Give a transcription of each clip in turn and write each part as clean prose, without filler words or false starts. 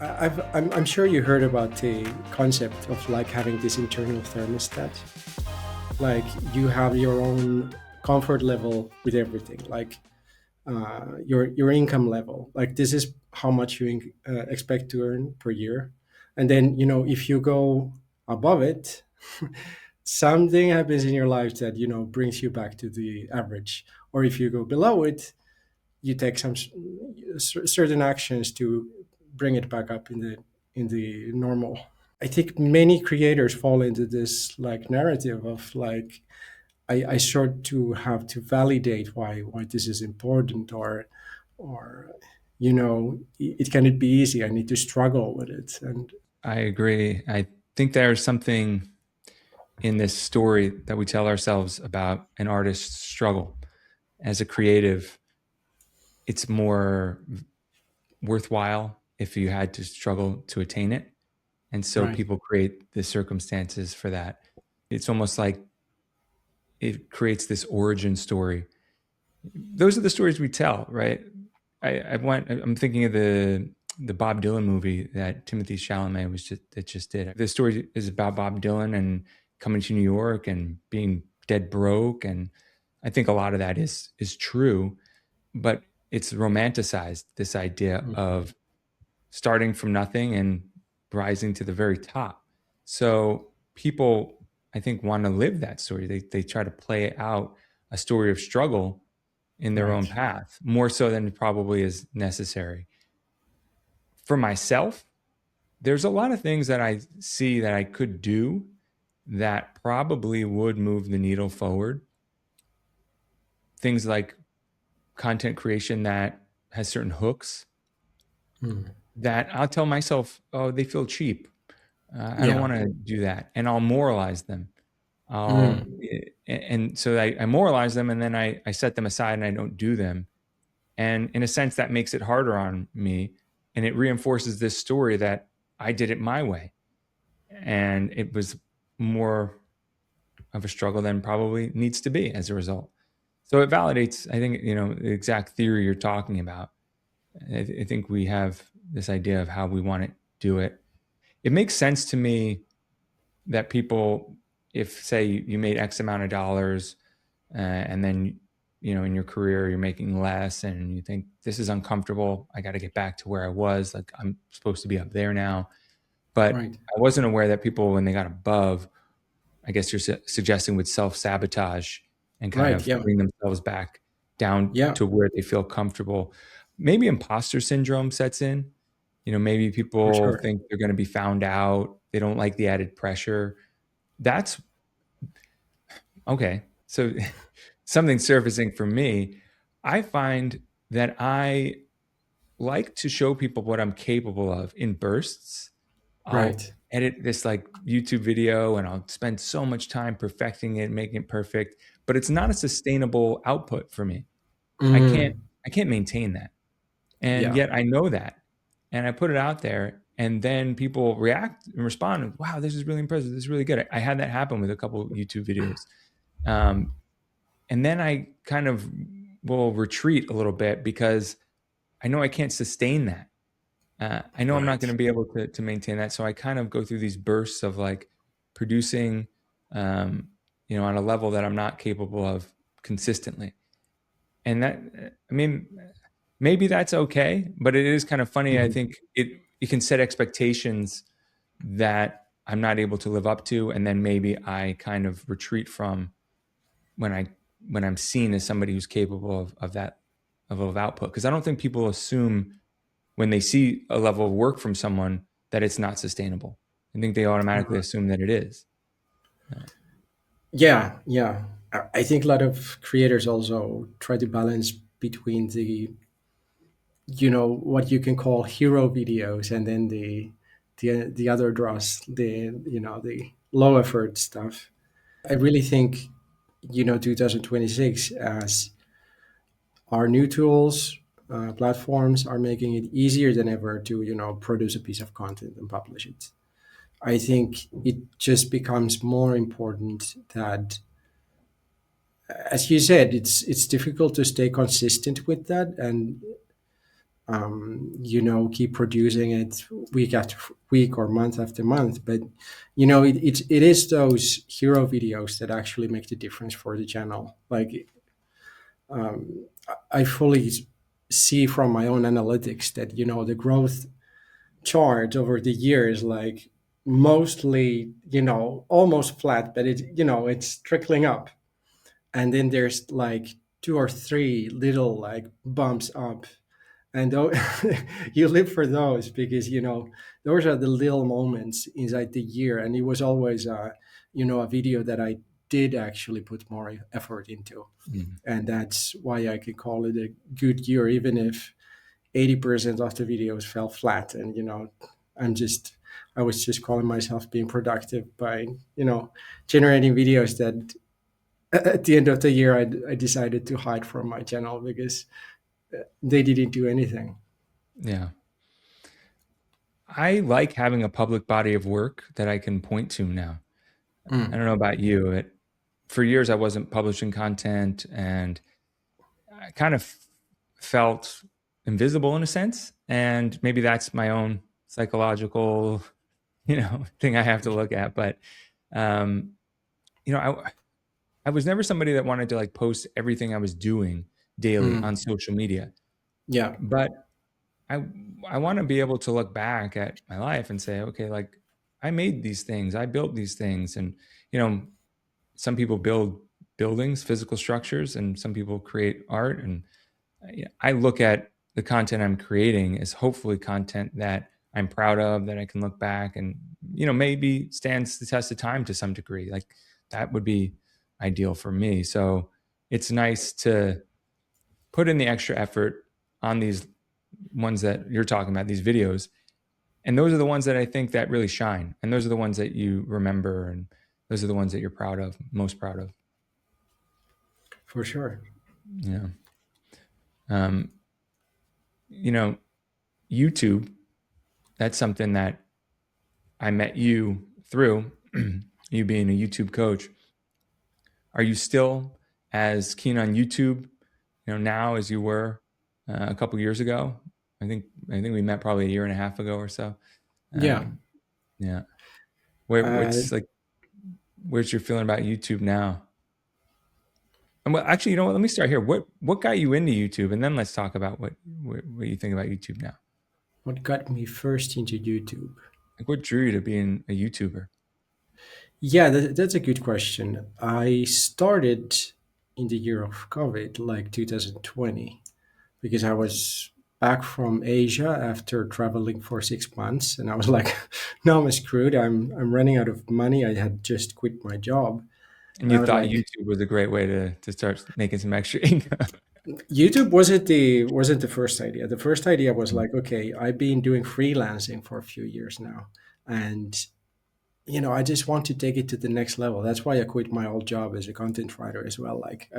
I'm sure you heard about the concept of like having this internal thermostat. Like you have your own comfort level with everything. Like your income level. Like this is how much you expect to earn per year, and then if you go above it, something happens in your life that brings you back to the average. Or if you go below it, you take some certain actions to bring it back up in the normal. I think many creators fall into this like narrative of like I sort to have to validate why this is important, or it cannot be easy. I need to struggle with it. And I agree. I think there's something in this story that we tell ourselves about an artist's struggle. As a creative, it's more worthwhile if you had to struggle to attain it. And so right. people create the circumstances for that. It's almost like it creates this origin story. Those are the stories we tell, right? I'm thinking of the Bob Dylan movie that Timothy Chalamet just did. The story is about Bob Dylan and coming to New York and being dead broke, and I think a lot of that is true, but it's romanticized, this idea Mhm. of starting from nothing and rising to the very top. So people, I think, want to live that story. They try to play out a story of struggle in their own Right. path, more so than probably is necessary. For myself, there's a lot of things that I see that I could do that probably would move the needle forward. Things like content creation that has certain hooks Mm. that I'll tell myself, oh, they feel cheap. I don't Yeah. want to do that. And I'll moralize them. Mm. And so I moralize them, and then I set them aside and I don't do them. And in a sense, that makes it harder on me. And it reinforces this story that I did it my way. And it was more of a struggle than probably needs to be as a result. So it validates, I think, the exact theory you're talking about. I think we have this idea of how we want to do it. It makes sense to me that people, if say you made X amount of dollars, and then in your career you're making less, and you think this is uncomfortable, I got to get back to where I was, like I'm supposed to be up there now. But Right. I wasn't aware that people, when they got above, I guess you're suggesting, would self-sabotage and kind Right. of Yeah. bring themselves back down Yeah. to where they feel comfortable. Maybe imposter syndrome sets in. Maybe For people sure. think they're going to be found out. They don't like the added pressure. That's okay. So something surfacing for me, I find that I like to show people what I'm capable of in bursts. I'll Right. edit this like YouTube video and I'll spend so much time perfecting it, making it perfect, but it's not a sustainable output for me. I can't Mm. I can't maintain that. And Yeah. yet I know that. And I put it out there, and then people react and respond, wow, this is really impressive. This is really good. I had that happen with a couple of YouTube videos. Um, and then I kind of will retreat a little bit because I know I can't sustain that. I know I'm not going Right. to be able to maintain that. So I kind of go through these bursts of like producing, um, on a level that I'm not capable of consistently. And that, I mean, maybe that's okay, but it is kind of funny. I Mhm. think it can set expectations that I'm not able to live up to, and then maybe I kind of retreat from when I when I'm seen as somebody who's capable of that level of output. Because I don't think people assume when they see a level of work from someone that it's not sustainable. I think they automatically assume that it is. Uh, Yeah, yeah. I think a lot of creators also try to balance between what you can call hero videos, and then the other draws, the low effort stuff. I really think 2026, as our new tools, platforms are making it easier than ever to produce a piece of content and publish it. I think it just becomes more important that, as you said, it's difficult to stay consistent with that. And keep producing it week after week or month after month. But it is those hero videos that actually make the difference for the channel. Like, I fully see from my own analytics that the growth chart over the years, like, mostly almost flat, but it's trickling up, and then there's like two or three little like bumps up, and you live for those, because those are the little moments inside the year. And it was always a video that I did actually put more effort into, Mm. and that's why I can call it a good year, even if 80% of the videos fell flat. And i'm just I was just calling myself being productive by generating videos that at the end of the year I decided to hide from my channel because they didn't do anything. Yeah. I like having a public body of work that I can point to now. I Mm. don't know about you. For years, I wasn't publishing content, and I kind of felt invisible in a sense. And maybe that's my own psychological, thing I have to look at. But, um, I was never somebody that wanted to like post everything I was doing daily Mm. on social media. Yeah, But I I want to be able to look back at my life and say, okay, like I made these things, I built these things, and you know, some people build buildings, physical structures, and some people create art. And I look at the content I'm creating as hopefully content that I'm proud of, that I can look back and maybe stands the test of time to some degree. Like that would be ideal for me. So it's nice to put in the extra effort on these ones that you're talking about, these videos, and those are the ones that I think that really shine, and those are the ones that you remember, and those are the ones that you're proud of, most proud of. for sure. Yeah. um, you know YouTube, that's something that I met you through. You being a YouTube coach, are you still as keen on YouTube now as you were a couple years ago? I think we met probably a year and a half ago or so. Yeah. Yeah. Where uh, what's like where's your feeling about YouTube now? And well, actually, you know what? Let me start here. What got you into YouTube, and then let's talk about what you think about YouTube now. what got me first into YouTube? Like, what drew you to being a YouTuber? Yeah, that's a good question. I started in the year of COVID, like 2020, because I was back from Asia after traveling for 6 months, and I was like, "No, I'm screwed. I'm running out of money. I had just quit my job, And and I you was thought like, YouTube was a great way to start making some extra income. YouTube wasn't the first idea. The first idea was like, okay, I've been doing freelancing for a few years now, and I just want to take it to the next level. That's why I quit my old job as a content writer as well. Like,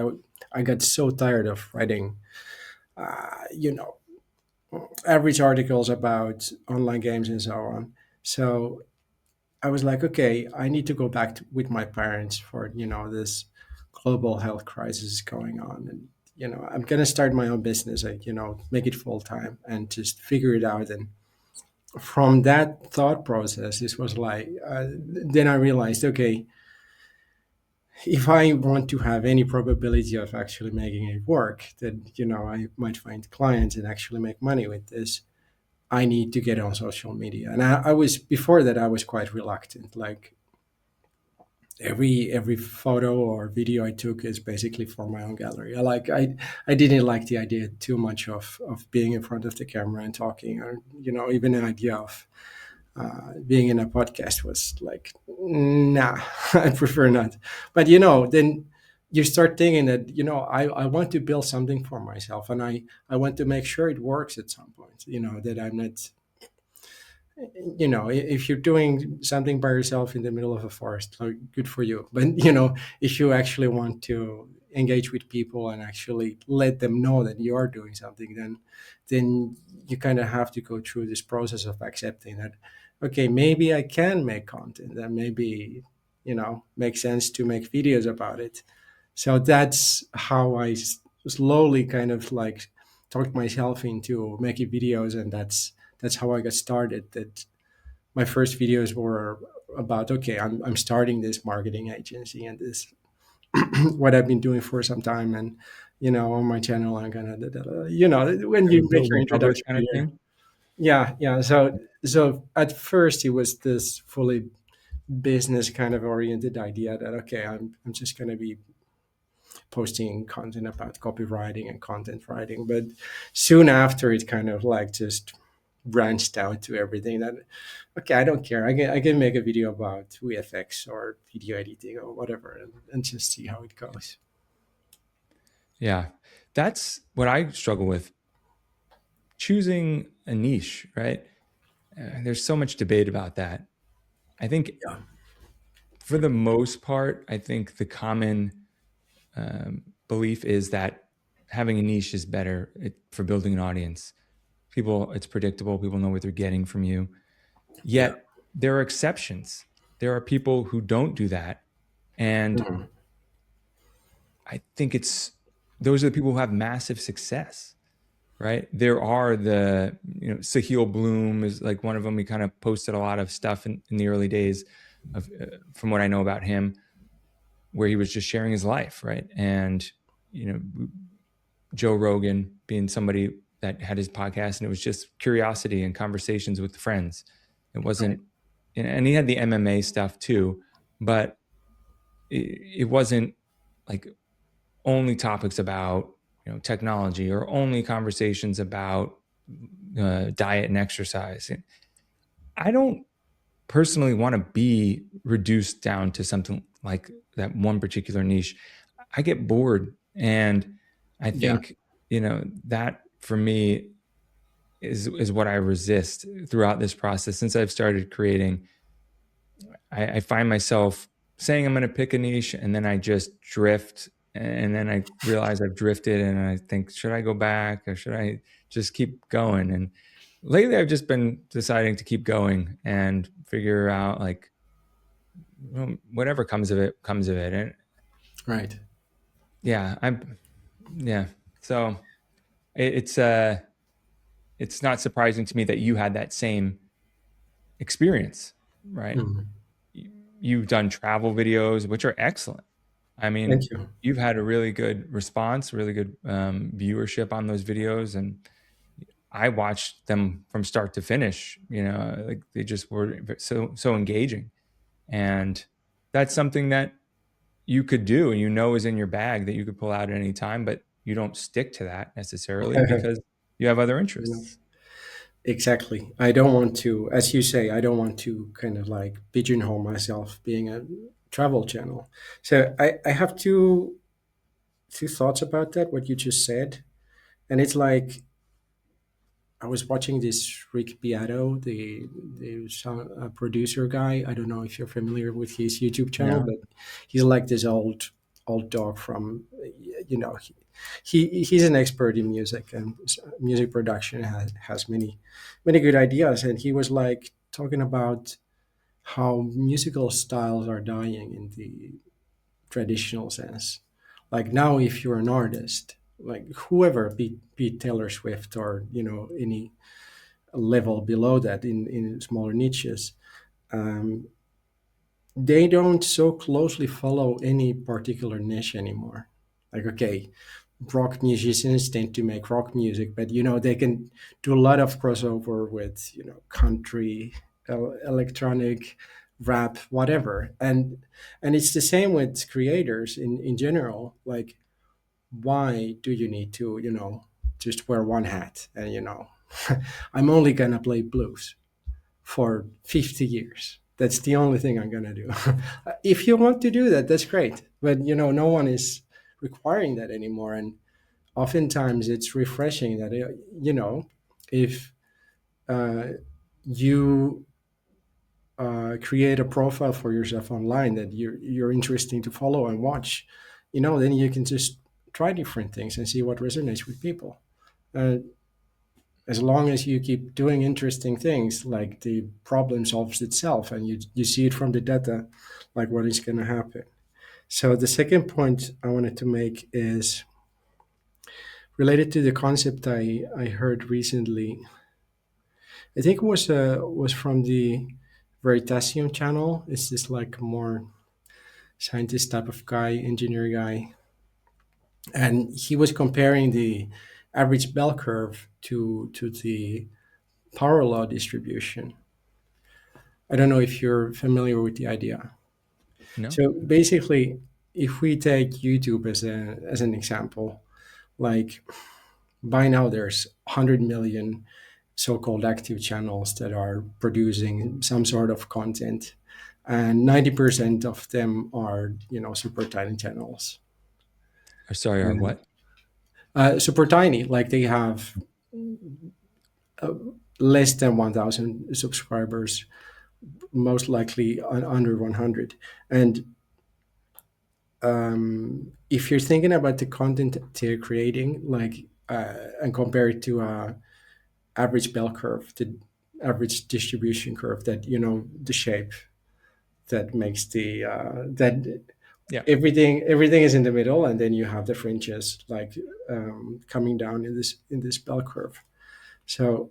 I got so tired of writing, uh, you know, average articles about online games and so on. So I was like, okay, I need to go back with my parents for this global health crisis going on, and I'm gonna start my own business. Like, make it full time and just figure it out. And from that thought process, this was like, then I realized, okay, if I want to have any probability of actually making it work, that I might find clients and actually make money with this, I need to get on social media. And I was before that I was quite reluctant. Like, every photo or video I took is basically for my own gallery. I didn't like the idea too much of being in front of the camera and talking, or even an idea of being in a podcast was like, nah, I prefer not. But then you start thinking that I want to build something for myself, and I want to make sure it works at some point. That I'm not, if you're doing something by yourself in the middle of a forest, like, good for you. But if you actually want to engage with people and actually let them know that you are doing something, then you kind of have to go through this process of accepting that, okay, maybe I can make content, and maybe makes sense to make videos about it. So that's how I slowly kind of like talked myself into making videos, and that's how I got started. That my first videos were about, okay, I'm starting this marketing agency, and this what I've been doing for some time, and on my channel I'm gonna when Kind you of make build your in public introduction kind of video. thing. Yeah. So at first it was this fully business kind of oriented idea that, okay, I'm just gonna be posting content about copywriting and content writing. But soon after, it kind of like just branched out to everything that, okay, I don't care. I can make a video about VFX or video editing or whatever, and just see how it goes. Yeah. That's what I struggle with, choosing a niche, right? There's so much debate about that. I think Yeah. for the most part, I think the common belief is that having a niche is better for building an audience. People, it's predictable. People know what they're getting from you. Yeah. Yet there are exceptions. There are people who don't do that. And Mhm. I think those are the people who have massive success, right? There are Sahil Bloom is like one of them. He kind of posted a lot of stuff in the early days from what I know about him, where he was just sharing his life, right? And, Joe Rogan being somebody that had his podcast, and it was just curiosity and conversations with friends. It Right. wasn't, and he had the MMA stuff too, but it wasn't like only topics about technology or only conversations about diet and exercise. I don't personally want to be reduced down to something like that one particular niche. I get bored, and I Yeah. think that for me is what I resist throughout this process. Since I've started creating, I find myself saying I'm going to pick a niche, and then I just drift, and then I realize I've drifted, and I think, should I go back or should I just keep going? And lately, I've just been deciding to keep going and figure out, like, whatever comes of it comes of it. And Right. yeah, yeah. So it's it's not surprising to me that you had that same experience, right? Mhm. You've done travel videos, which are excellent. I Thank mean, you. you've had a really good response, really good viewership on those videos, and I watched them from start to finish. Like they just were so engaging, and that's something that you could do, and is in your bag that you could pull out at any time, but you don't stick to that necessarily because you have other You know, interests. exactly. I don't want to, as you say, I don't want to kind of like pigeonhole myself being a travel channel. So I have two thoughts about that, what you just said. And it's like, I was watching this Rick Beato, the sound, producer guy. I don't know if you're familiar with his YouTube channel, No. but he's like this old dog from, he's an expert in music and music production. Has many good ideas, and he was like talking about how musical styles are dying in the traditional sense. Like now, if you're an artist, like whoever, be Taylor Swift or any level below that in smaller niches, um, they don't so closely follow any particular niche anymore. Like, okay, rock musicians tend to make rock music, but they can do a lot of crossover with country, electronic, rap, whatever. And it's the same with creators in general. Like, why do you need to just wear one hat and I'm only gonna play blues for 50 years. That's the only thing I'm going to do. If you want to do that, that's great. But, no one is requiring that anymore. And oftentimes it's refreshing that, if uh, you create a profile for yourself online that you're interesting to follow and watch, then you can just try different things and see what resonates with people. Uh, as long as you keep doing interesting things, like the problem solves itself and you see it from the data, like what is going to happen. So the second point I wanted to make is Related to the concept I heard recently, I think it was from the Veritasium channel. It's this like more scientist type of guy, engineer guy, and he was comparing the average bell curve to the power law distribution. I don't know if you're familiar with the idea. No. So basically, if we take YouTube as an example, like by now there's 100 million so-called active channels that are producing some sort of content, and 90% of them are super tiny channels. Or sorry, or And, what? super tiny, like they have less than 1,000 subscribers, most likely under 100. And if you're thinking about the content they're creating, like and compare it to a average bell curve, the average distribution curve, that the shape that makes the that Yeah. everything is in the middle, and then you have the fringes like coming down in this bell curve. So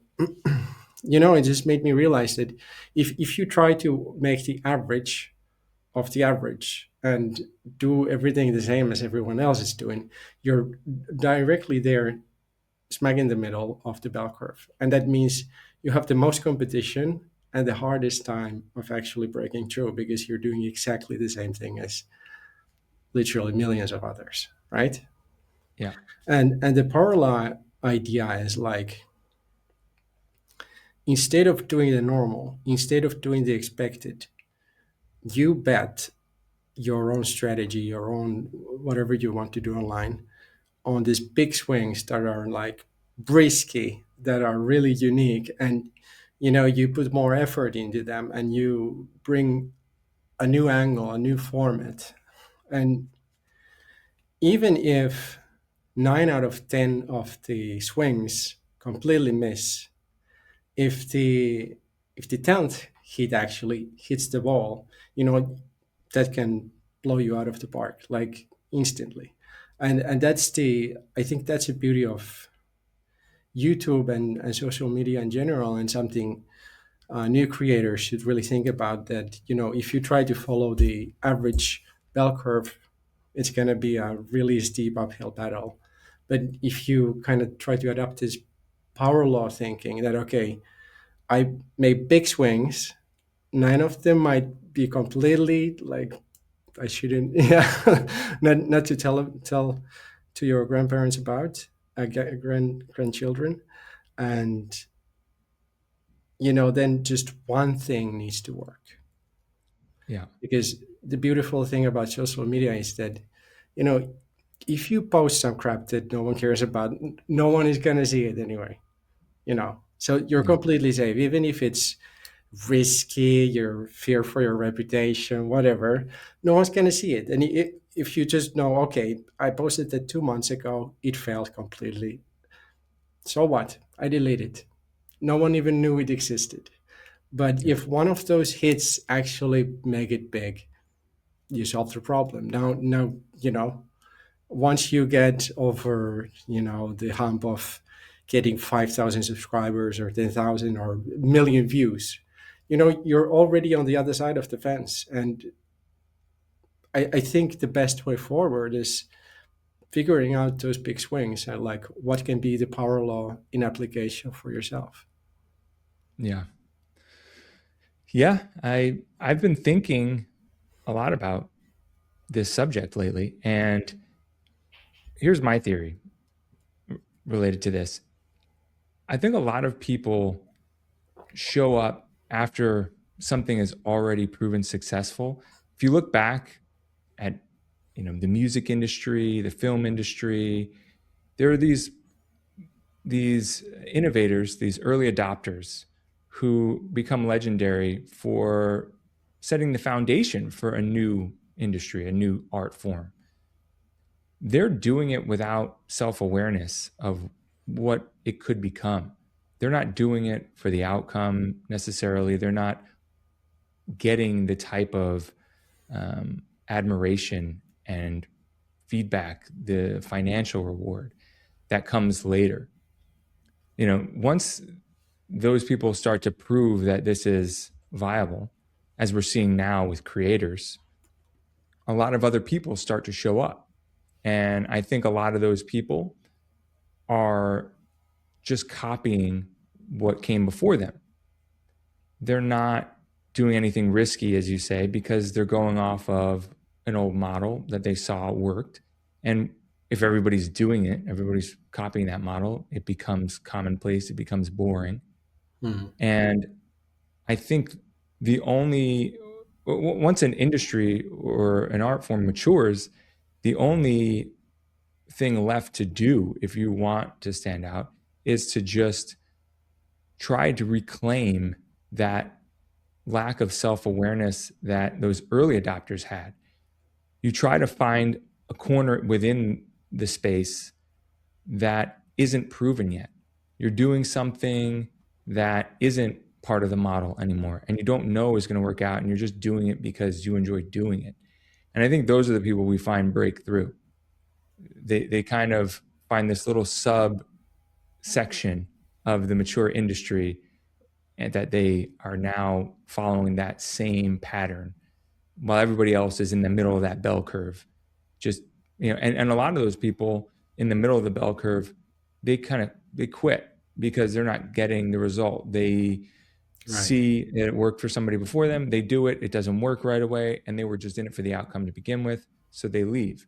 it just made me realize that if you try to make the average of the average and do everything the same as everyone else is doing, you're directly there, smack in the middle of the bell curve. And that means you have the most competition and the hardest time of actually breaking through, because you're doing exactly the same thing as literally millions of others, right? Yeah. And the power law idea is like, instead of doing the normal, instead of doing the expected, you bet your own strategy, your own whatever you want to do online, on these big swings that are like risky, that are really unique, and you put more effort into them, and you bring a new angle, a new format. And even if 9 out of 10 of the swings completely miss, if the 10th hit actually hits the ball, that can blow you out of the park like instantly. And that's the I think that's the beauty of YouTube and social media in general, and something new creators should really think about, that if you try to follow the average bell curve, it's going to be a really steep uphill battle. But if you kind of try to adopt this power law thinking, that okay, I made big swings, 9 of them might be completely like, I shouldn't, yeah, not to tell to your grandparents about, grandchildren. And then just one thing needs to work. Yeah. Because the beautiful thing about social media is that, you know if you post some crap that no one cares about, no one is going to see it anyway. So you're Yeah. completely safe, even if it's risky, your fear for your reputation, whatever. No one's going to see it. And if you just know, okay, I posted that 2 months ago, it failed completely, so what? I deleted it. No one even knew it existed. But Yeah. if one of those hits actually make it big, you solve the problem. Now, once you get over, the hump of getting 5,000 subscribers or 10,000 or million views, you're already on the other side of the fence. And I think the best way forward is figuring out those big swings, and like what can be the power law in application for yourself. Yeah. Yeah. I've been thinking a lot about this subject lately, and here's my theory related to this. I think a lot of people show up after something is already proven successful. If you look back at the music industry, the film industry, there are these innovators, these early adopters who become legendary for setting the foundation for a new industry, a new art form. They're doing it without self-awareness of what it could become. They're not doing it for the outcome necessarily. They're not getting the type of admiration and feedback, the financial reward. that comes later. Once those people start to prove that this is viable, as we're seeing now with creators, a lot of other people start to show up. And I think a lot of those people are just copying what came before them. They're not doing anything risky, as you say, because they're going off of an old model that they saw worked. And if everybody's doing it, everybody's copying that model, it becomes commonplace, it becomes boring. Mm. And I think once an industry or an art form matures, the only thing left to do if you want to stand out is to just try to reclaim that lack of self-awareness that those early adopters had. You try to find a corner within the space that isn't proven yet. You're doing something that isn't part of the model anymore, and you don't know is going to work out, and you're just doing it because you enjoy doing it. And I think those are the people we find break through. They kind of find this little sub section of the mature industry, and that they are now following that same pattern while everybody else is in the middle of that bell curve. Just, and a lot of those people in the middle of the bell curve, they quit because they're not getting the result. They see that it worked for somebody before them. They do it. It doesn't work right away. And they were just in it for the outcome to begin with. So they leave.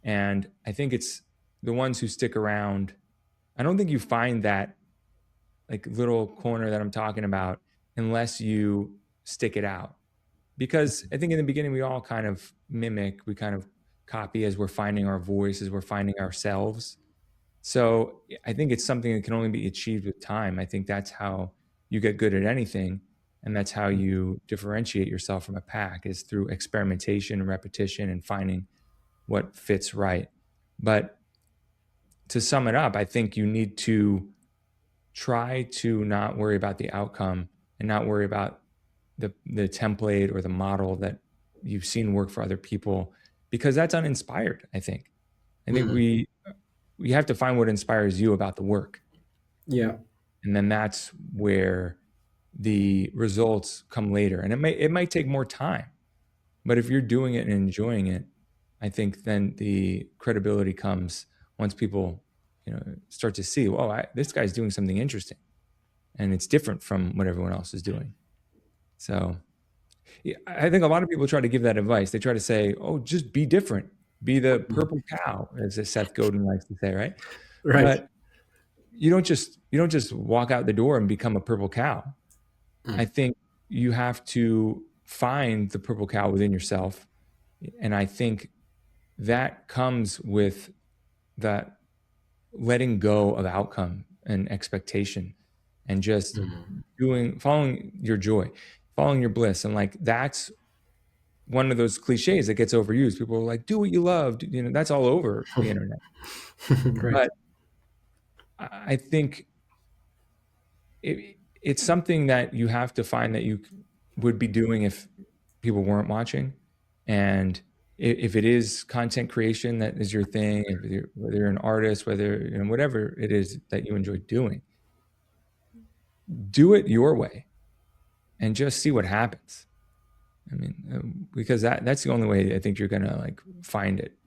And I think it's the ones who stick around. I don't think you find that like little corner that I'm talking about unless you stick it out. Because I think in the beginning, we all kind of mimic, we kind of copy as we're finding our voice, as we're finding ourselves. So I think it's something that can only be achieved with time. I think that's how you get good at anything. And that's how you differentiate yourself from a pack, is through experimentation and repetition and finding what fits right. But to sum it up, I think you need to try to not worry about the outcome and not worry about the template or the model that you've seen work for other people, because that's uninspired. I think we have to find what inspires you about the work. Yeah. And then that's where the results come later. And it might take more time, but if you're doing it and enjoying it, I think then the credibility comes once people, start to see, oh, this guy's doing something interesting and it's different from what everyone else is doing. So yeah, I think a lot of people try to give that advice. They try to say, oh, just be different. Be the purple cow, as Seth Godin likes to say, right? Right. But you don't just walk out the door and become a purple cow. I think you have to find the purple cow within yourself. And I think that comes with that letting go of outcome and expectation and just following your joy, following your bliss. And like, that's one of those cliches that gets overused. People are like, do what you love. That's all over the internet. Right. But I think it's something that you have to find that you would be doing if people weren't watching. And if it is content creation that is your thing, whether you're an artist, whether, whatever it is that you enjoy doing, do it your way and just see what happens. I mean, because that's the only way I think you're going to like find it,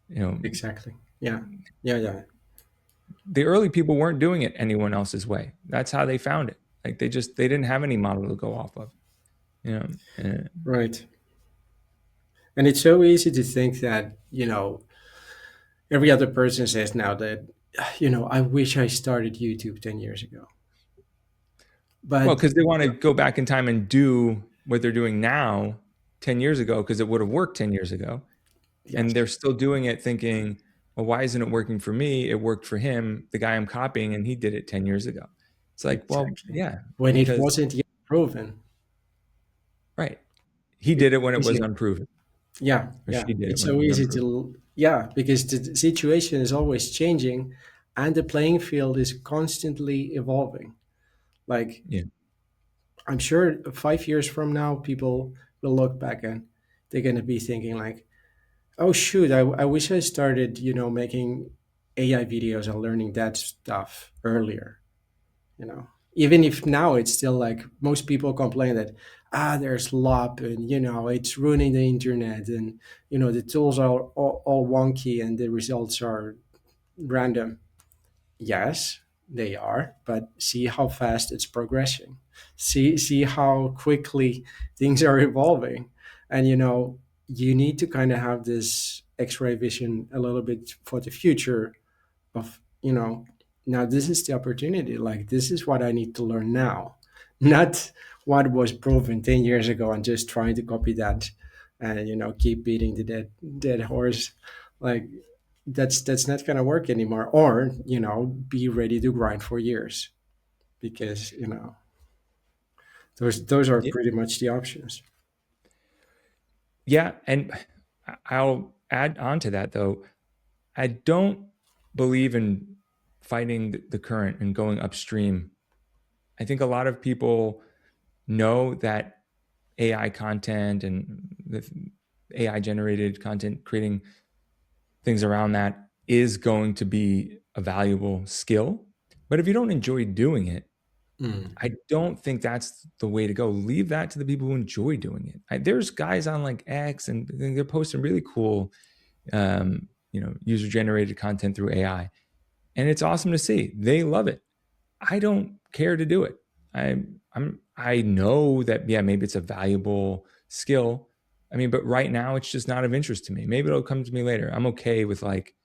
Exactly. Yeah. The early people weren't doing it anyone else's way. That's how they found it. Like they didn't have any model to go off of, Right. And it's so easy to think that, every other person says now that, I wish I started YouTube 10 years ago. But well, because they want to go back in time and do what they're doing now 10 years ago, because it would have worked 10 years ago. yes. And they're still doing it thinking, well, why isn't it working for me? It worked for him, the guy I'm copying, and he did it 10 years ago. It's like, well, yeah. When it wasn't yet proven. Right. He did it when it was unproven. Yeah. Or she did It's it when so it was easy unproven. because the situation is always changing and the playing field is constantly evolving. Like, Yeah. I'm sure 5 years from now, people will look back and they're going to be thinking like, oh shoot, I wish I started, making AI videos and learning that stuff earlier, you know. Even if now it's still like most people complain that there's lop and it's ruining the internet, and the tools are all wonky and the results are random. Yes, they are, but see how fast it's progressing. See how quickly things are evolving. And you need to kind of have this X-ray vision a little bit for the future of, now this is the opportunity. Like, this is what I need to learn now, not what was proven 10 years ago and just trying to copy that and keep beating the dead horse. Like, that's not going to work anymore. Or be ready to grind for years, because those are Yeah. pretty much the options. Yeah, and I'll add on to that though. I don't believe in fighting the current and going upstream. I think a lot of people know that AI content and the AI generated content, creating things around that, is going to be a valuable skill. But if you don't enjoy doing it, Mm. I don't think that's the way to go. Leave that to the people who enjoy doing it. There's guys on like X and they're posting really cool, user generated content through AI, and it's awesome to see. They love it. I don't care to do it. I know that, yeah, maybe it's a valuable skill. I mean, but right now it's just not of interest to me. Maybe it'll come to me later. I'm okay with like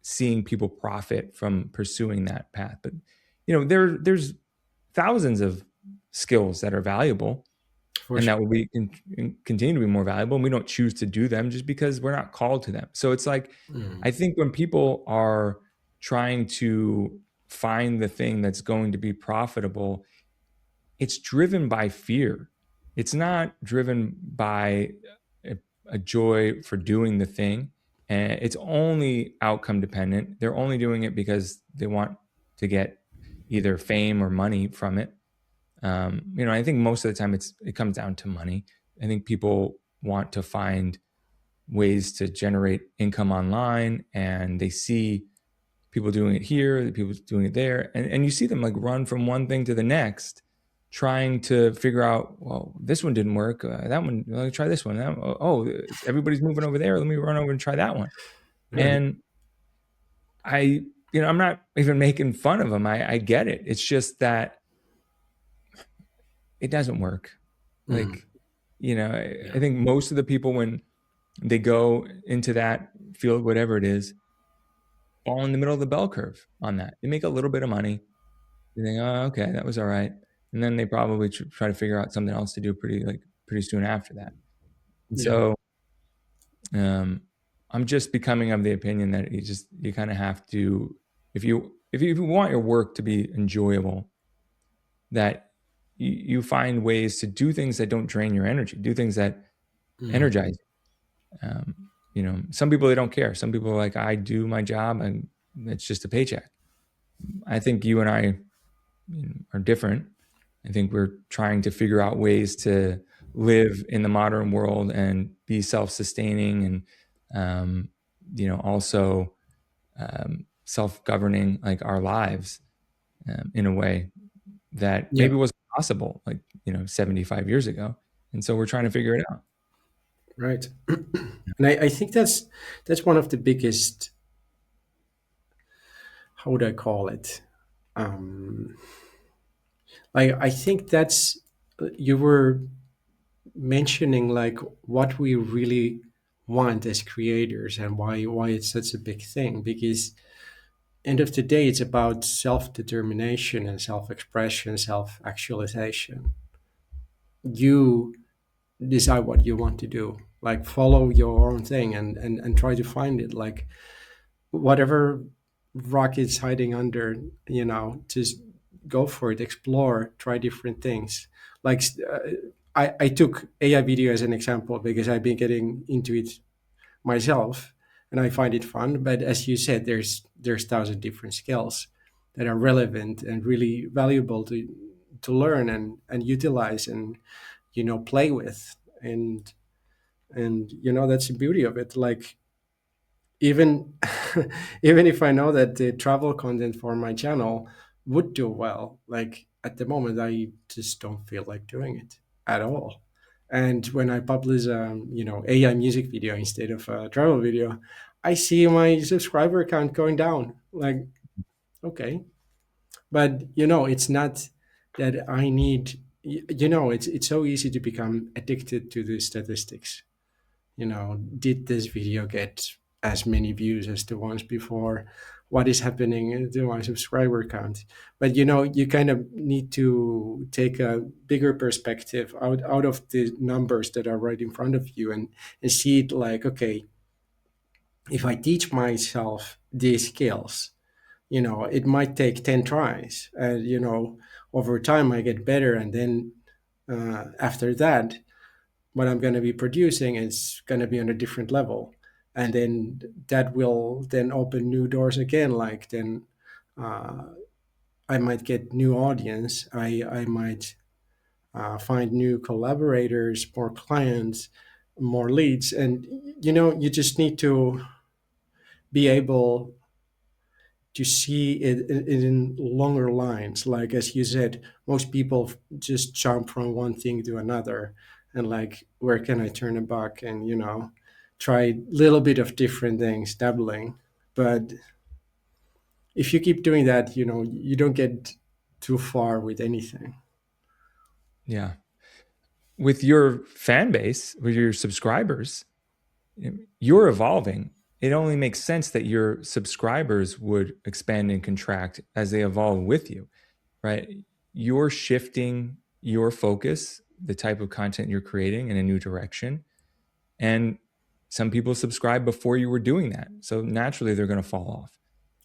seeing people profit from pursuing that path. But there's thousands of skills that are valuable For and sure. that will be continue to be more valuable, and we don't choose to do them just because we're not called to them. So it's like, Mm. I think when people are trying to find the thing that's going to be profitable, it's driven by fear. It's not driven by a, a joy for doing the thing. And it's only outcome dependent. They're only doing it because they want to get either fame or money from it. I think most of the time it comes down to money. I think people want to find ways to generate income online, and they see people doing it here, the people doing it there, and you see them like run from one thing to the next, trying to figure out, well, this one didn't work, that one, let me try this one. Oh, everybody's moving over there. Let me run over and try that one. Right. And I'm not even making fun of them. I get it. It's just that it doesn't work. Mm. Like, I Yeah. think most of the people, when they go into that field, whatever it is, fall in the middle of the bell curve on that. They make a little bit of money. They think, oh, okay, that was all right. And then they probably try to figure out something else to do pretty soon after that. And Yeah. so um, I'm just becoming of the opinion that you kind of have to, if you want your work to be enjoyable, that you find ways to do things that don't drain your energy, do things that Mm. energize you. Some people, they don't care. Some people are like, I do my job and it's just a paycheck. I think you and I are different. I think we're trying to figure out ways to live in the modern world and be self-sustaining and, also self-governing like our lives in a way that Yeah. maybe wasn't possible 75 years ago. And so we're trying to figure it out. Right. And I think that's one of the biggest, how would I call it? Um, I think that's, you were mentioning like what we really want as creators and why it's such a big thing, because end of the day it's about self-determination and self-expression, self-actualization. You decide what you want to do, like follow your own thing and try to find it, like whatever rock is hiding under, just go for it, explore, try different things. Like, I took AI video as an example because I've been getting into it myself and I find it fun. But as you said, there's thousand different skills that are relevant and really valuable to learn and utilize and play with. And that's the beauty of it. Like, even even if I know that the travel content for my channel would do well, like at the moment I just don't feel like doing it at all. And when I publish AI music video instead of a travel video, I see my subscriber count going down. Like, okay, but it's not that I need. It's so easy to become addicted to the statistics. Did this video get as many views as the ones before? What is happening to my subscriber count? But you kind of need to take a bigger perspective out of the numbers that are right in front of you, and see it like, okay, if I teach myself these skills, it might take 10 tries, and over time I get better, and then after that, what I'm going to be producing is going to be on a different level. And then that will then open new doors again. Like then uh, I might get new audience. I might find new collaborators, more clients, more leads. And, you just need to be able to see it in longer lines. Like, as you said, most people just jump from one thing to another, and like, where can I turn a buck? And try a little bit of different things, dabbling. But if you keep doing that, you don't get too far with anything. Yeah. With your fan base, with your subscribers, you're evolving. It only makes sense that your subscribers would expand and contract as they evolve with you, right? You're shifting your focus, the type of content you're creating, in a new direction. And some people subscribe before you were doing that. So naturally, they're going to fall off.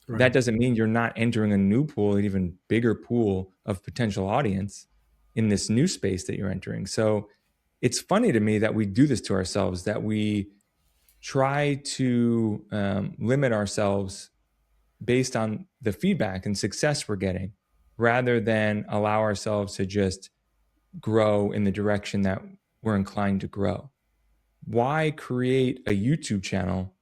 That Right. doesn't mean you're not entering a new pool, an even bigger pool of potential audience in this new space that you're entering. So it's funny to me that we do this to ourselves, that we try to limit ourselves based on the feedback and success we're getting, rather than allow ourselves to just grow in the direction that we're inclined to grow. Why create a YouTube channel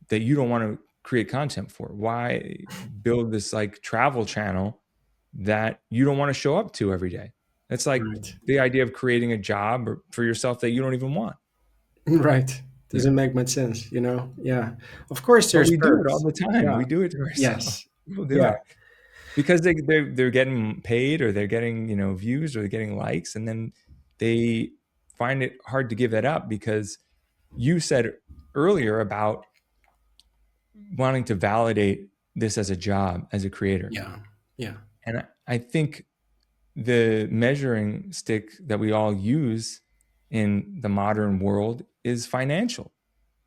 that you don't want to create content for? Why build this like travel channel that you don't want to show up to every day? It's like Right. the idea of creating a job for yourself that you don't even want. Right. Yeah. Doesn't make much sense, Yeah. Of course, But there's we do it all perks. the time. Yeah. We do it to ourselves. Yes. People do Yeah. it because they're getting paid, or they're getting views, or they're getting likes, and then they find it hard to give that up, because you said earlier about wanting to validate this as a job, as a creator. Yeah. Yeah. And I think the measuring stick that we all use in the modern world is financial.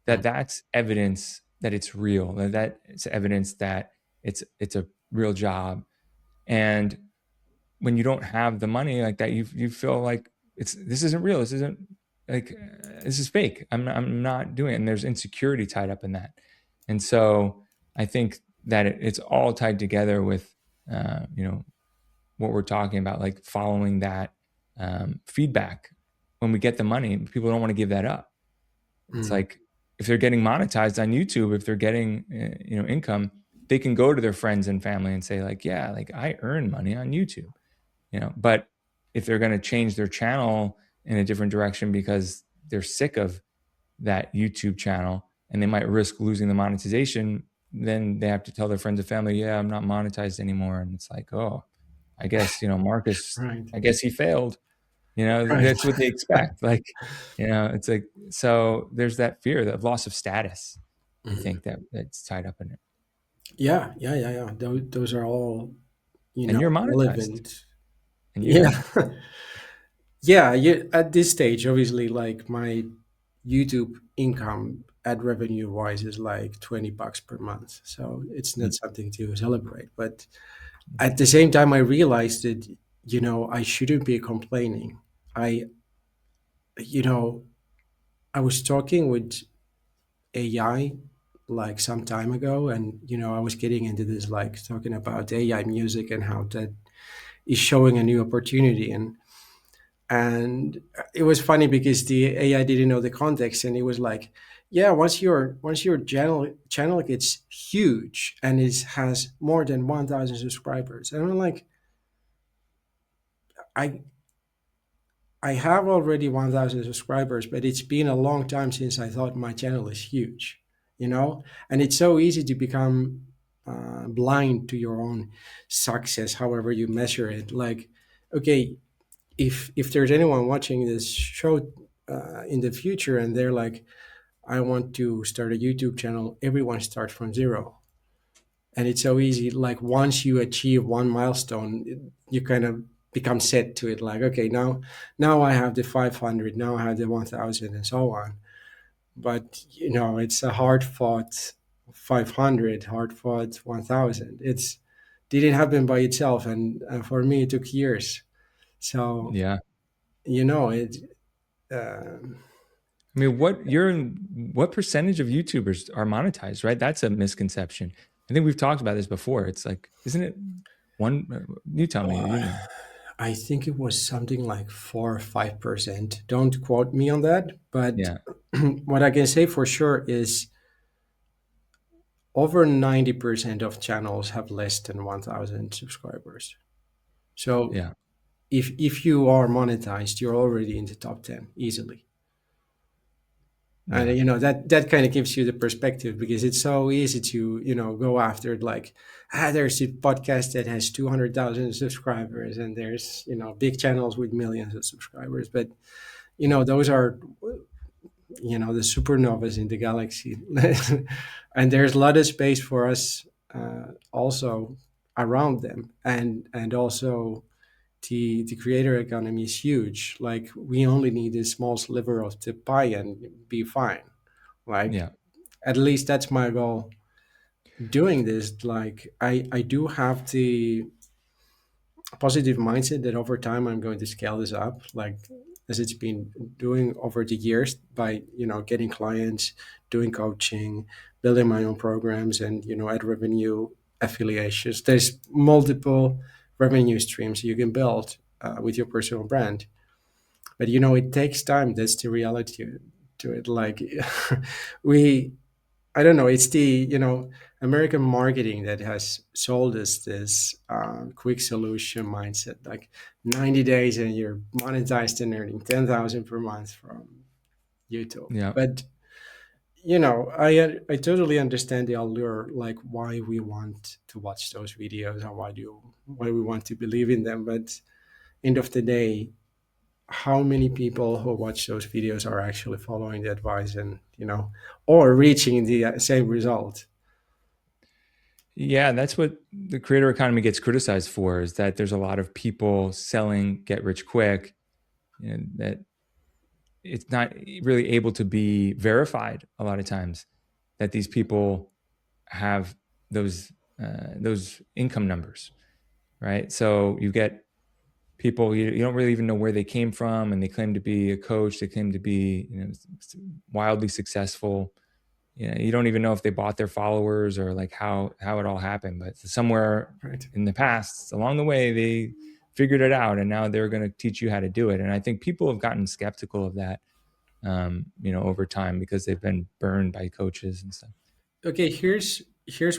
That's evidence that it's real. That's evidence that it's a real job. And when you don't have the money like that, you feel like this isn't real. This isn't like this is fake. I'm not doing it. And there's insecurity tied up in that. And so I think that it's all tied together with what we're talking about, like following that feedback. When we get the money, people don't want to give that up. It's Mm. like, if they're getting monetized on YouTube, if they're getting income, they can go to their friends and family and say like, yeah, like I earn money on YouTube, But if they're going to change their channel in a different direction because they're sick of that YouTube channel and they might risk losing the monetization, then they have to tell their friends and family, yeah, I'm not monetized anymore. And it's like, oh, I guess, Marcus, Right. I guess he failed. Right. That's what they expect. Like, it's like, so there's that fear, that loss of status, I Mhm. think that's tied up in it. Yeah. Yeah. Yeah. Yeah. Those are all, And you're monetized, relevant. and you know Yeah. Yeah. At this stage, obviously, like my YouTube income ad revenue wise is like $20 per month. So it's it. not something to celebrate. But at the same time, I realized that, I shouldn't be complaining. I, you know, I was talking with AI like some time ago, and, I was getting into this, like talking about AI music and how that is showing a new opportunity. And it was funny because the AI didn't know the context, and it was like, yeah, once your channel gets huge and it has more than 1,000 subscribers, and I'm like, I I have already 1,000 subscribers, but it's been a long time since I thought my channel is huge, you know? And it's so easy to become blind to your own success, however you measure it. Like, okay, if there's anyone watching this show in the future and they're like, I want to start a YouTube channel, everyone starts from zero. And it's so easy. Like once you achieve one milestone, you kind of become set to it. Like, okay, now I have the 500, now I have the 1,000, and so on. But it's a hard fought 500, hard fought 1,000. It's didn't happen by itself, and for me it took years. So Yeah. it. Uh, I mean, what percentage of YouTubers are monetized, right? That's a misconception. I think we've talked about this before. It's like, isn't it one? You tell me, you know. I think it was something like 4 or 5%. Don't quote me on that, but Yeah. what I can say for sure is over 90% of channels have less than 1,000 subscribers. So Yeah. if you are monetized, you're already in the top 10 easily. And Yeah. that kind of gives you the perspective, because it's so easy to go after it, like, there's a podcast that has 200,000 subscribers, and there's big channels with millions of subscribers, but those are the supernovas in the galaxy. And there's a lot of space for us also around them, and also the creator economy is huge. Like, we only need a small sliver of the pie and be fine. Like, Yeah. at least that's my goal doing this. Like, I do have the positive mindset that over time I'm going to scale this up, like as it's been doing over the years, by getting clients, doing coaching, building my own programs, and ad revenue, affiliations. There's multiple revenue streams you can build with your personal brand, but it takes time. That's the reality to it. Like, we I don't know. It's the American marketing that has sold us this quick solution mindset, like 90 days and you're monetized and earning 10,000 per month from YouTube. Yeah. But I totally understand the allure, like why we want to watch those videos and why we want to believe in them. But end of the day, how many people who watch those videos are actually following the advice and or reaching the same result? Yeah, that's what the creator economy gets criticized for, is that there's a lot of people selling get rich quick, and that it's not really able to be verified a lot of times, that these people have those income numbers, right? So you get people, you don't really even know where they came from, and they claim to be a coach, they claim to be wildly successful. You don't even know if they bought their followers, or like how it all happened, but somewhere Right. in the past along the way they figured it out, and now they're going to teach you how to do it. And I think people have gotten skeptical of that, over time, because they've been burned by coaches and stuff. Okay, here's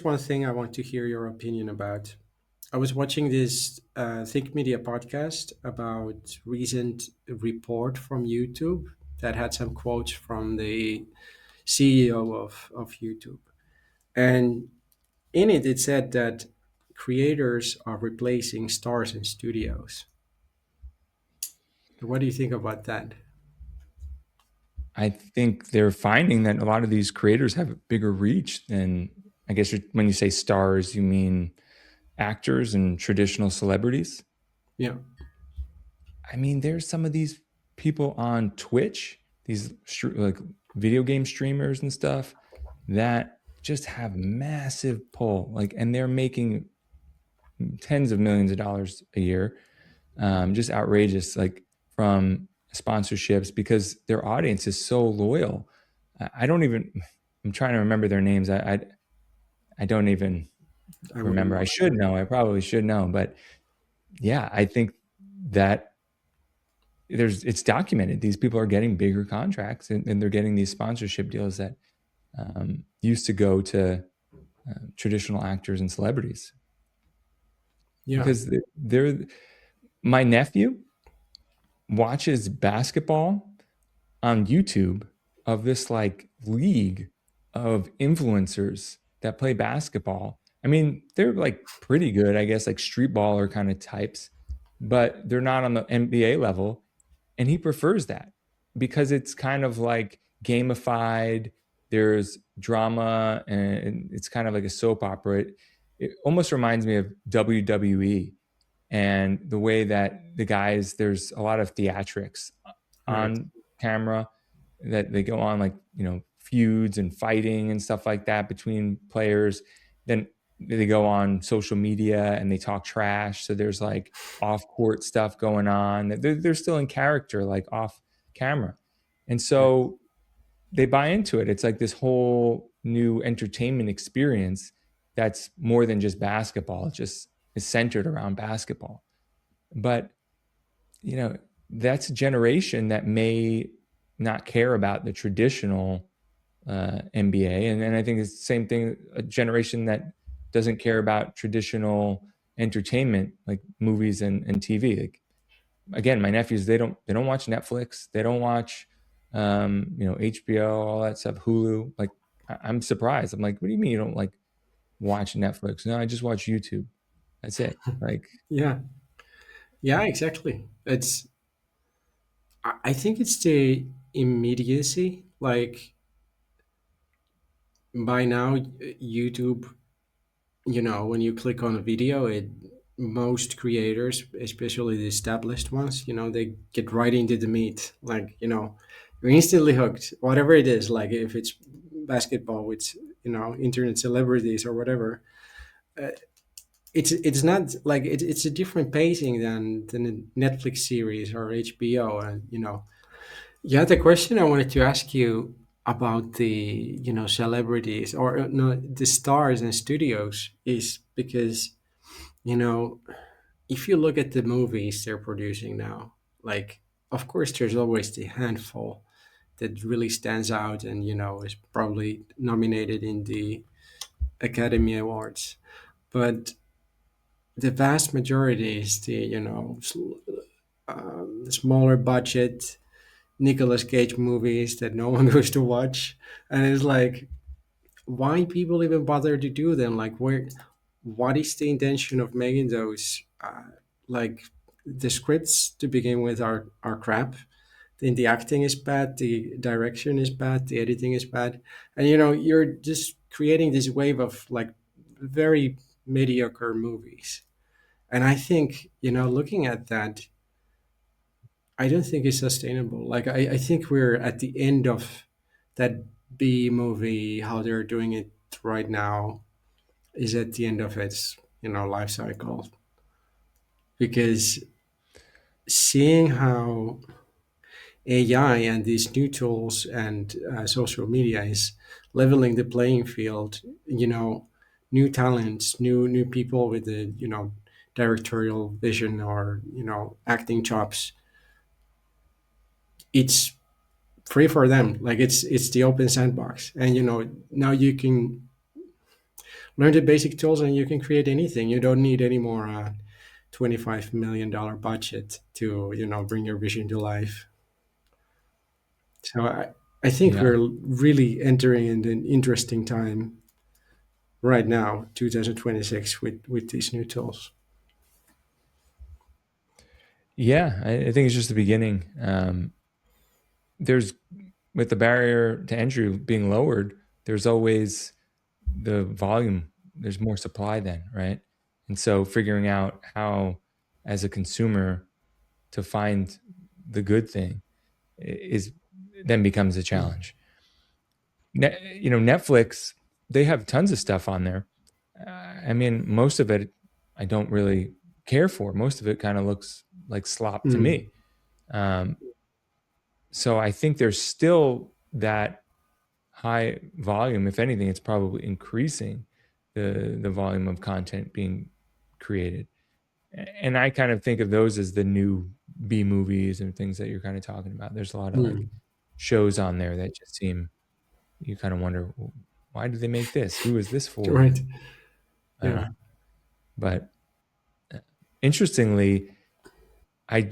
one thing I want to hear your opinion about. I was watching this Think Media podcast about recent report from YouTube that had some quotes from the CEO of YouTube. And in it, it said that creators are replacing stars in studios. What do you think about that? I think they're finding that a lot of these creators have a bigger reach than, I guess when you say stars, you mean actors and traditional celebrities. Yeah. I mean, there's some of these people on Twitch, these like video game streamers and stuff, that just have massive pull, like, and they're making tens of millions of dollars a year, just outrageous, like, from sponsorships, because their audience is so loyal. I don't even. I'm trying to remember their names. I don't even I wouldn't remember. I know. should know. I probably should know, but yeah, I think that it's documented. These people are getting bigger contracts, and they're getting these sponsorship deals that used to go to traditional actors and celebrities, Yeah. because they're my nephew watches basketball on YouTube of this like league of influencers that play basketball. I mean, they're like pretty good, I guess, like street baller kind of types, but they're not on the NBA level. And he prefers that because it's kind of like gamified. There's drama, and it's kind of like a soap opera. It almost reminds me of WWE, and the way that the guys, there's a lot of theatrics Right. on camera, that they go on, like, feuds and fighting and stuff like that between players. Then they go on social media and they talk trash. So there's like off court stuff going on. They're still in character, like off camera. And Right. so they buy into it. It's like this whole new entertainment experience that's more than just basketball. It just is centered around basketball. But, you know, that's a generation that may not care about the traditional NBA. And I think it's the same thing, a generation that doesn't care about traditional entertainment, like movies and TV. Like, again, my nephews, they don't watch Netflix. They don't watch, HBO, all that stuff, Hulu. Like, I'm surprised. I'm like, what do you mean you don't like watch Netflix? No, I just watch YouTube. That's it. Like, Yeah. Yeah, exactly. I think it's the immediacy. Like by now, YouTube, when you click on a video, most creators, especially the established ones, they get right into the meat. Like, you're instantly hooked. Whatever it is, like if it's basketball with, internet celebrities or whatever. Uh, it's not like it's a different pacing than a Netflix series or HBO, and yeah, the question I wanted to ask you about the celebrities or no the stars and studios is because you know if you look at the movies they're producing now, like of course there's always the handful that really stands out and is probably nominated in the Academy Awards, but the vast majority is the smaller budget Nicolas Cage movies that no one goes to watch, and it's like, why people even bother to do them? Like, what is the intention of making those? Like, the scripts to begin with are crap. Then the acting is bad, the direction is bad, the editing is bad, and you're just creating this wave of like very mediocre movies. And I think looking at that, I don't think it's sustainable. Like I think we're at the end of that B movie. How they're doing it right now is at the end of its life cycle. Because seeing how AI and these new tools and social media is leveling the playing field, new talents, new people with the directorial vision or acting chops. It's free for them. Like it's the open sandbox, and now you can learn the basic tools and you can create anything. You don't need any more $25 million budget to bring your vision to life. So I think yeah. we're really entering in an interesting time right now, 2026, with these new tools. Yeah, I think it's just the beginning. There's With the barrier to entry being lowered, there's always the volume. There's more supply then, right? And so figuring out how, as a consumer, to find the good thing is then becomes a Mm. challenge. Netflix, they have tons of stuff on there. I mean, most of it I don't really care for. Most of it kind of looks like slop to Mm. me. Um, so I think there's still that high volume. If anything, it's probably increasing the volume of content being created. And I kind of think of those as the new B movies and things that you're kind of talking about. There's a lot of like Mm. shows on there that just seem, you kind of wonder, "Well, why did they make this? Who is this for?" Right. Yeah. But uh, interestingly, I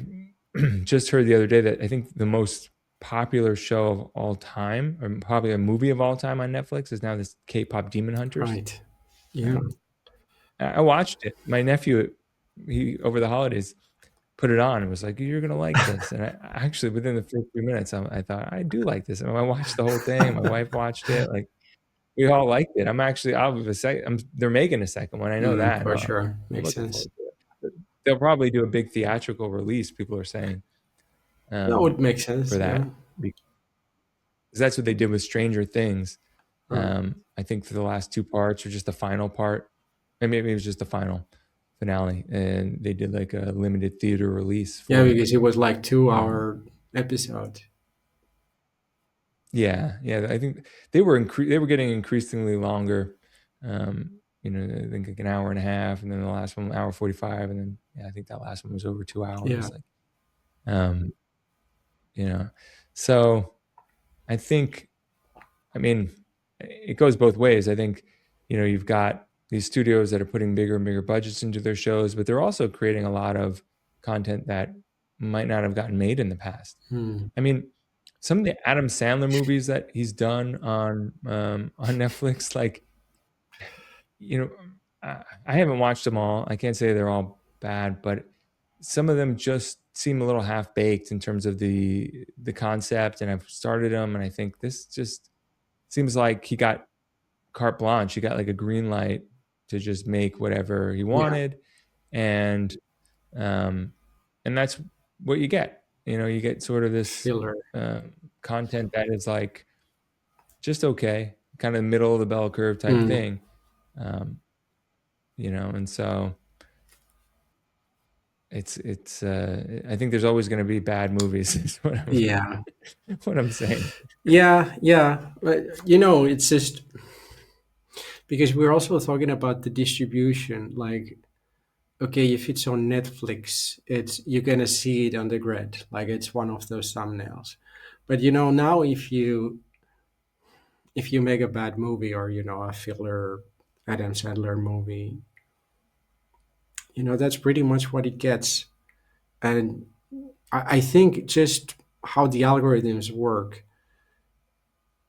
just heard the other day that I think the most popular show of all time, or popular movie of all time on Netflix, is now this K-pop Demon Hunters. Right. Yeah. Um, I watched it. My nephew, he over the holidays put it on and was like, "You're gonna like this." And I actually, within the first 3 minutes, I thought, I do like this. And I watched the whole thing. My wife watched it. Like, we all liked it. I'm actually out of a second. They're making a second one. I know that. For sure. I'm Makes looking sense. forward to it. But they'll probably do a big theatrical release. People are saying, That would make for sense. Yeah. that, because that's what they did with Stranger Things. Right. I think for the last two parts, or just the final part, and maybe it was just the final finale, and they did like a limited theater release Yeah, for it. because it was like two Um, hour episode. yeah, yeah. I think they were getting increasingly longer. I think like an hour and a half, and then the last one, hour 45, and then I think that last one was over 2 hours. Yeah. Like, um, so I think, I mean, it goes both ways. I think, you've got these studios that are putting bigger and bigger budgets into their shows, but they're also creating a lot of content that might not have gotten made in the past. Hmm. I mean, some of the Adam Sandler movies that he's done on Netflix, like, you know, I haven't watched them all. I can't say they're all bad, but some of them just seem a little half baked in terms of the concept. And I've started them, and I think this just seems like he got carte blanche. He got like a green light to just make whatever he Yeah. wanted, and um, and that's what you get. You get sort of this Filler. content that is like just okay, kind of middle of the bell curve type Hmm. thing, um, and so it's I think there's always going to be bad movies. Is what I'm Yeah. what I'm saying. Yeah. Yeah. But, it's just because we're also talking about the distribution. Like, okay, if it's on Netflix, you're gonna see it on the grid, like it's one of those thumbnails. But now if you make a bad movie, or a filler Adam Sandler movie, that's pretty much what it gets. And I think just how the algorithms work,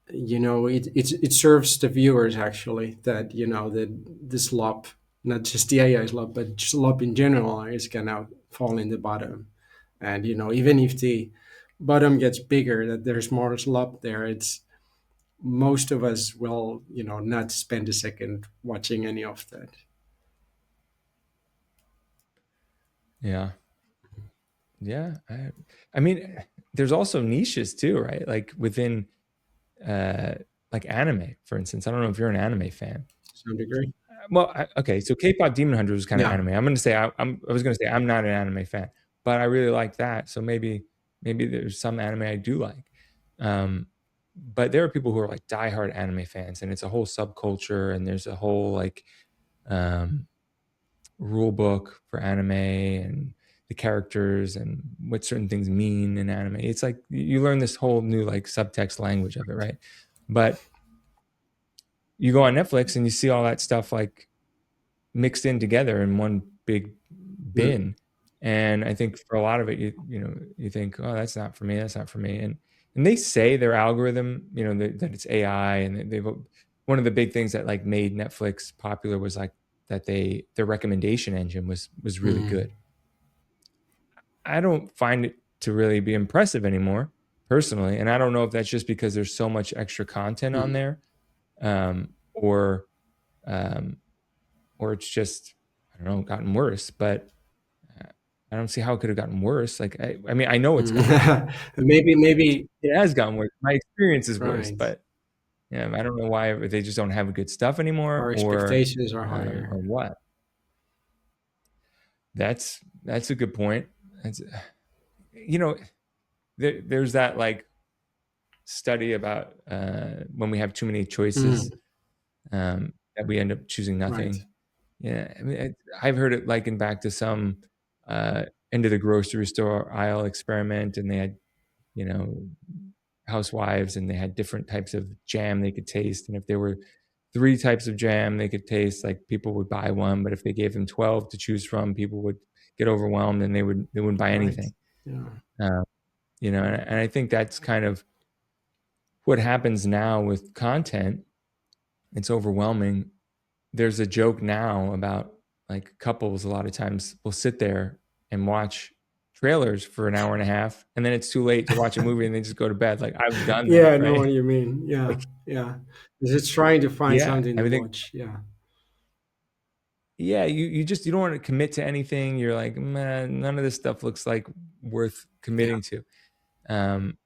it serves the viewers actually, that the slop, not just the AI slop, but slop in general, is gonna fall in the bottom. And even if the bottom gets bigger, that there's more slop there, it's most of us will not spend a second watching any of that. Yeah, yeah. I mean, there's also niches too, right? Like within uh, like anime, for instance. I don't know if you're an anime fan. To some degree. Well, okay, so K-pop Demon Hunters was kind of Yeah. anime. I'm going to say I was going to say I'm not an anime fan, but I really like that. So maybe there's some anime I do like. But there are people who are like diehard anime fans, and it's a whole subculture, and there's a whole like um, rule book for anime and the characters and what certain things mean in anime. It's like you learn this whole new like subtext language of it, right? But you go on Netflix and you see all that stuff like mixed in together in one big Mm. bin. And I think for a lot of it, you think, oh, that's not for me. That's not for me. And they say their algorithm, that it's AI, and they've one of the big things that like made Netflix popular was like that their recommendation engine was really Mm. good. I don't find it to really be impressive anymore personally, and I don't know if that's just because there's so much extra content on Mm. there, or um, or it's just, I don't know, gotten worse. But I don't see how it could have gotten worse. Like, I mean, I know it's gotten worse. Mm. Maybe. It has gotten worse. My experience is worse, Right. but yeah, I don't know why they just don't have good stuff anymore, Our expectations are or higher. what. That's a good point. That's, there's that like study about when we have too many choices, Mm. that we end up choosing Right. nothing. Yeah, I mean, I've heard it likened back to some end of the grocery store aisle experiment, and they had, you know, housewives, and they had different types of jam they could taste. And if there were 3 types of jam they could taste, like, people would buy one, but if they gave them 12 to choose from, people would get overwhelmed and they wouldn't buy Right. anything. Yeah. You know, and I think that's kind of what happens now with content. It's overwhelming. There's a joke now about, like, couples a lot of times will sit there and watch trailers for an hour and a half, and then it's too late to watch a movie and they just go to bed. Like, I've done Yeah, that, I know right? what you mean. Yeah, Like, yeah. Just trying to find yeah, something I to mean, watch. Yeah, yeah, you just, you don't want to commit to anything. You're like, man, none of this stuff looks like worth yeah. committing to. Um,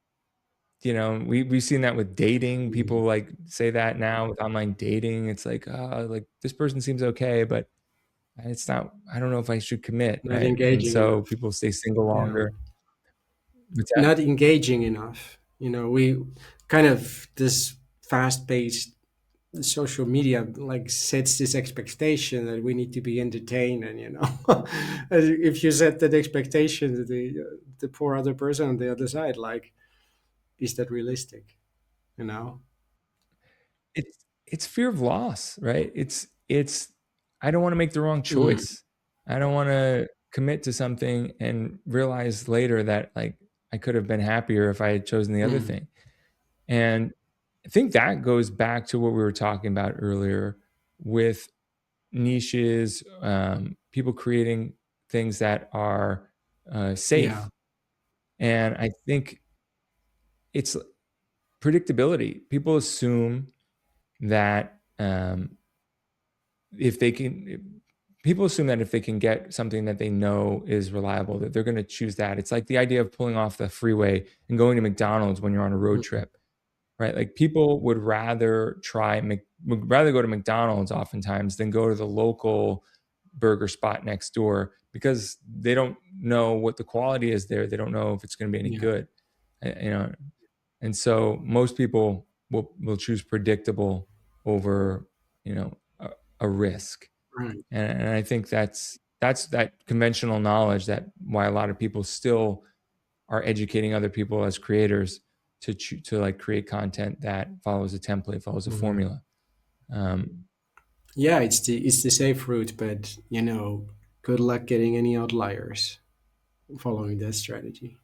you know, we've seen that with dating. Mhm. People, like, say that now with online dating. It's like this person seems okay, but it's not. I don't know if I should commit, Not right? And engaging so enough. people stay single Yeah, longer. What's that? not engaging enough. We kind of this fast-paced social media like sets this expectation that we need to be entertained, and if you set that expectation to the poor other person on the other side, like, is that realistic? You know? It's fear of loss, right? It's I don't want to make the wrong Mm, choice. I don't want to commit to something and realize later that, like, I could have been happier if I had chosen the other mm, thing. And I think that goes back to what we were talking about earlier with niches, people creating things that are yeah, safe. And I think it's predictability. People assume that if they can people assume that if they can get something that they know is reliable, that they're going to choose that. It's like the idea of pulling off the freeway and going to McDonald's when you're on a road mm, trip, right? Like, people would rather would rather go to McDonald's oftentimes than go to the local burger spot next door, because they don't know what the quality is there. They don't know if it's going to be any yeah, good. You know, and so most people will choose predictable over, you know, a risk. right. And I think that's that conventional knowledge, that why a lot of people still are educating other people as creators to like create content that follows a template, follows a Mhm. formula. Um, Yeah, it's the safe route, but good luck getting any outliers following that strategy.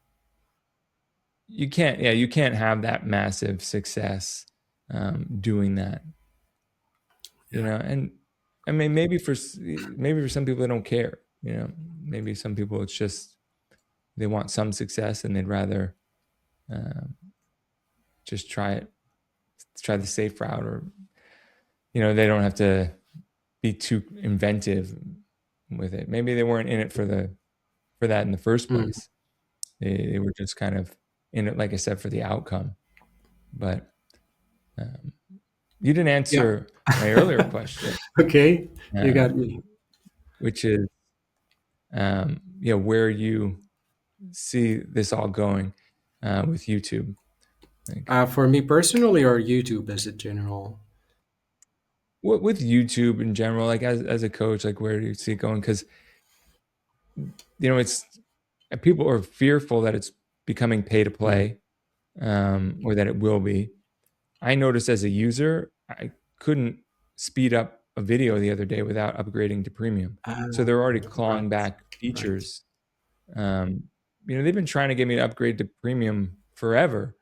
you can't have that massive success doing that, you Yeah. know. And I mean, maybe for some people they don't care, you know. Maybe some people it's just they want some success and they'd rather um, just try the safe route, or, you know, they don't have to be too inventive with it. Maybe they weren't in it for that in the first Mm, place. They were just kind of in it, like I said, for the outcome. But um, you didn't yeah. answer my earlier question, Okay, you got um, me. which is, where you see this all going with YouTube. Like, For me personally, or YouTube as a general? with YouTube in general, like, as a coach, like, where do you see it going? Because, it's people are fearful that it's becoming pay to Mm. play, or that it will be. I noticed as a user, I couldn't speed up a video the other day without upgrading to premium. Ah, So they're already clawing right, back right. features. Um, they've been trying to get me to upgrade to premium forever,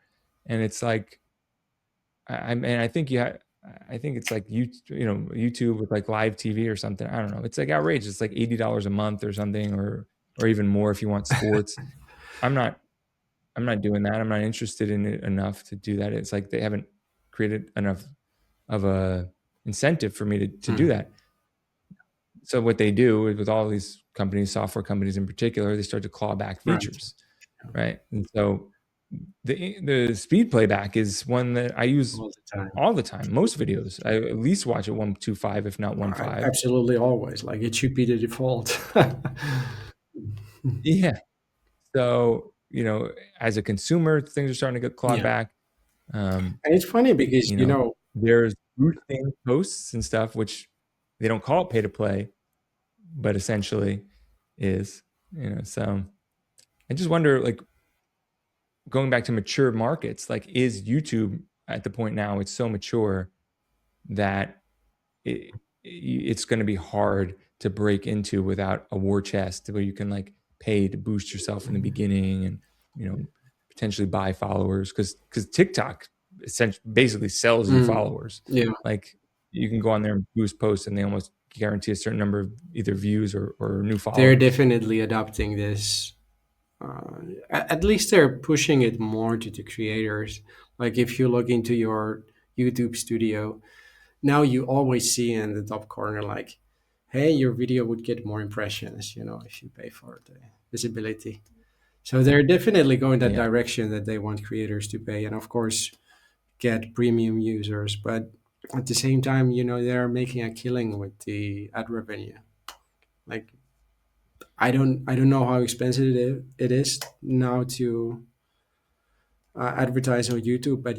and it's like, I think I think it's like YouTube with, like, live TV or something. I don't know. It's like outrageous. It's like $80 a month or something, or even more if you want sports. I'm not I'm not doing that. I'm not interested in it enough to do that. It's like they haven't created enough of a incentive for me to do Mm, that. So what they do is, with all these companies, software companies in particular, they start to claw back right. features, right? And so the speed playback is one that I use All the time. all the time. Most videos, I at least watch at 1.25, if not 1.5. Absolutely, always. Like, it should be the default. Yeah. So, as a consumer, things are starting to get clawed Yeah, back. Um, and it's funny because you know, there's boosting posts and stuff, which they don't call it pay to play, but essentially is. So I just wonder, like, going back to mature markets, like, is YouTube at the point now it's so mature that it's going to be hard to break into without a war chest where you can like pay to boost yourself in the beginning and you know potentially buy followers because TikTok essentially basically sells you Mm, followers. yeah, Like you can go on there and boost posts and they almost guarantee a certain number of either views or new they're followers. definitely adopting this. At least they're pushing it more to the creators. Like if you look into your YouTube studio, now you always see in the top corner like, hey, your video would get more impressions, if you pay for the visibility. So they're definitely going that Yeah. direction that they want creators to pay, and of course get premium users. But at the same time, they're making a killing with the ad revenue. Like I don't know how expensive it is now to advertise on YouTube, but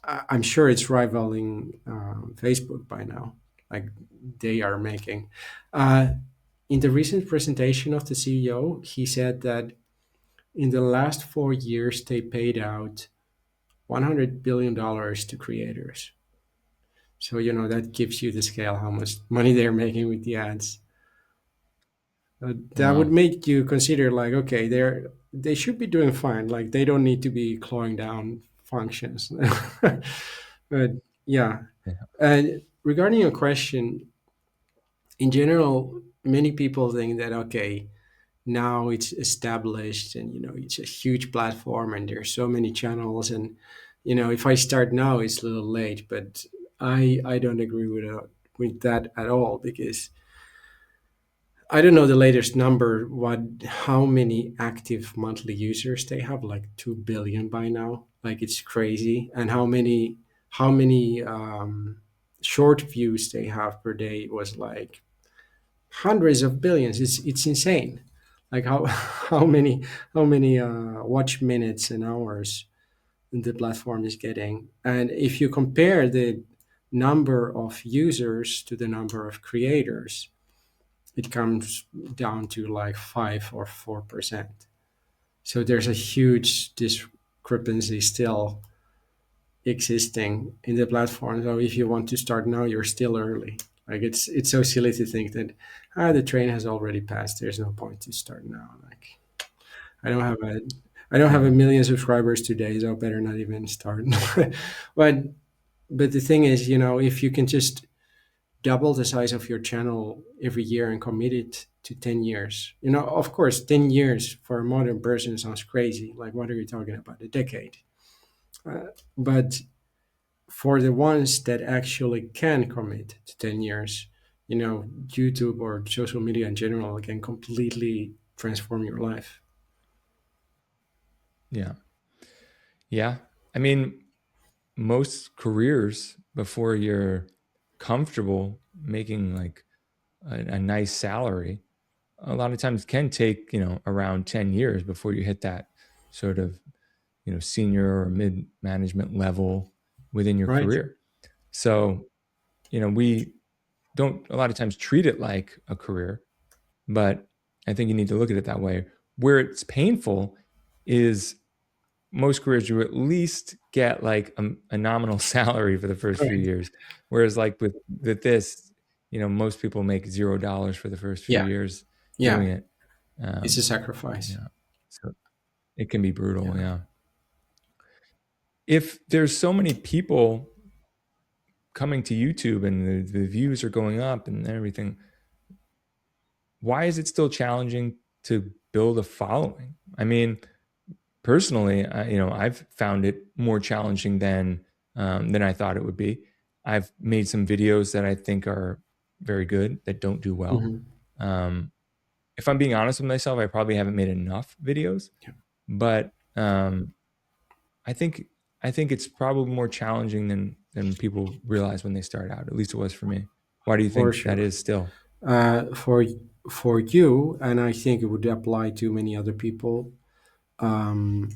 I'm sure it's rivaling Facebook by now. Like they are making. Uh, in the recent presentation of the CEO, he said that in the last 4 years they paid out $100 billion to creators. So that gives you the scale how much money they're making with the ads. That would Wow. make you consider like, okay, they should be doing fine. Like they don't need to be clawing down functions. But yeah, Yeah. and regarding your question, in general, many people think that okay, now it's established and it's a huge platform and there's so many channels and if I start now it's a little late. But I don't agree with that at all, because I don't know the latest number, what how many active monthly users they have, like 2 billion by now. Like it's crazy. And how many short views they have per day was like hundreds of billions. It's insane. Like how how many watch minutes and hours the platform is getting. And if you compare the number of users to the number of creators, it comes down to like 5 or 4%. So there's a huge discrepancy still existing in the platform. So if you want to start now, you're still early. Like it's so silly to think that the train has already passed. There's no point to start now. Like I don't have a I don't have a Yeah. million subscribers today, so better not even start. but but the thing is, if you can just double the size of your channel every year and commit it to 10 years. Of course, 10 years for a modern person sounds crazy. Like, what are you talking about? A decade. But for the ones that actually can commit to 10 years, YouTube or social media in general can completely transform your life. Yeah. Yeah. I mean, most careers before you're comfortable making like a nice salary a lot of times can take around 10 years before you hit that sort of senior or mid management level within your Right. career. So we don't a lot of times treat it like a career, but I think you need to look at it that way. Where it's painful is most careers you at least get like a nominal salary for the first few Correct. years, whereas like with this, most people make $0 for the first few Yeah. years Yeah. doing it. It's a um, sacrifice. yeah, so it can be brutal. Yeah. Yeah, if there's so many people coming to YouTube and the views are going up and everything, why is it still challenging to build a following? I mean, personally, I've found it more challenging than I thought it would be. I've made some videos that I think are very good that don't do well. Hmm. Um, if I'm being honest with myself, I probably haven't made enough videos, Yeah. but I think I think it's probably more challenging than people realize when they start out. At least it was for me. Why do you For think that sure. is still? For you, and I think it would apply to many other people. Um,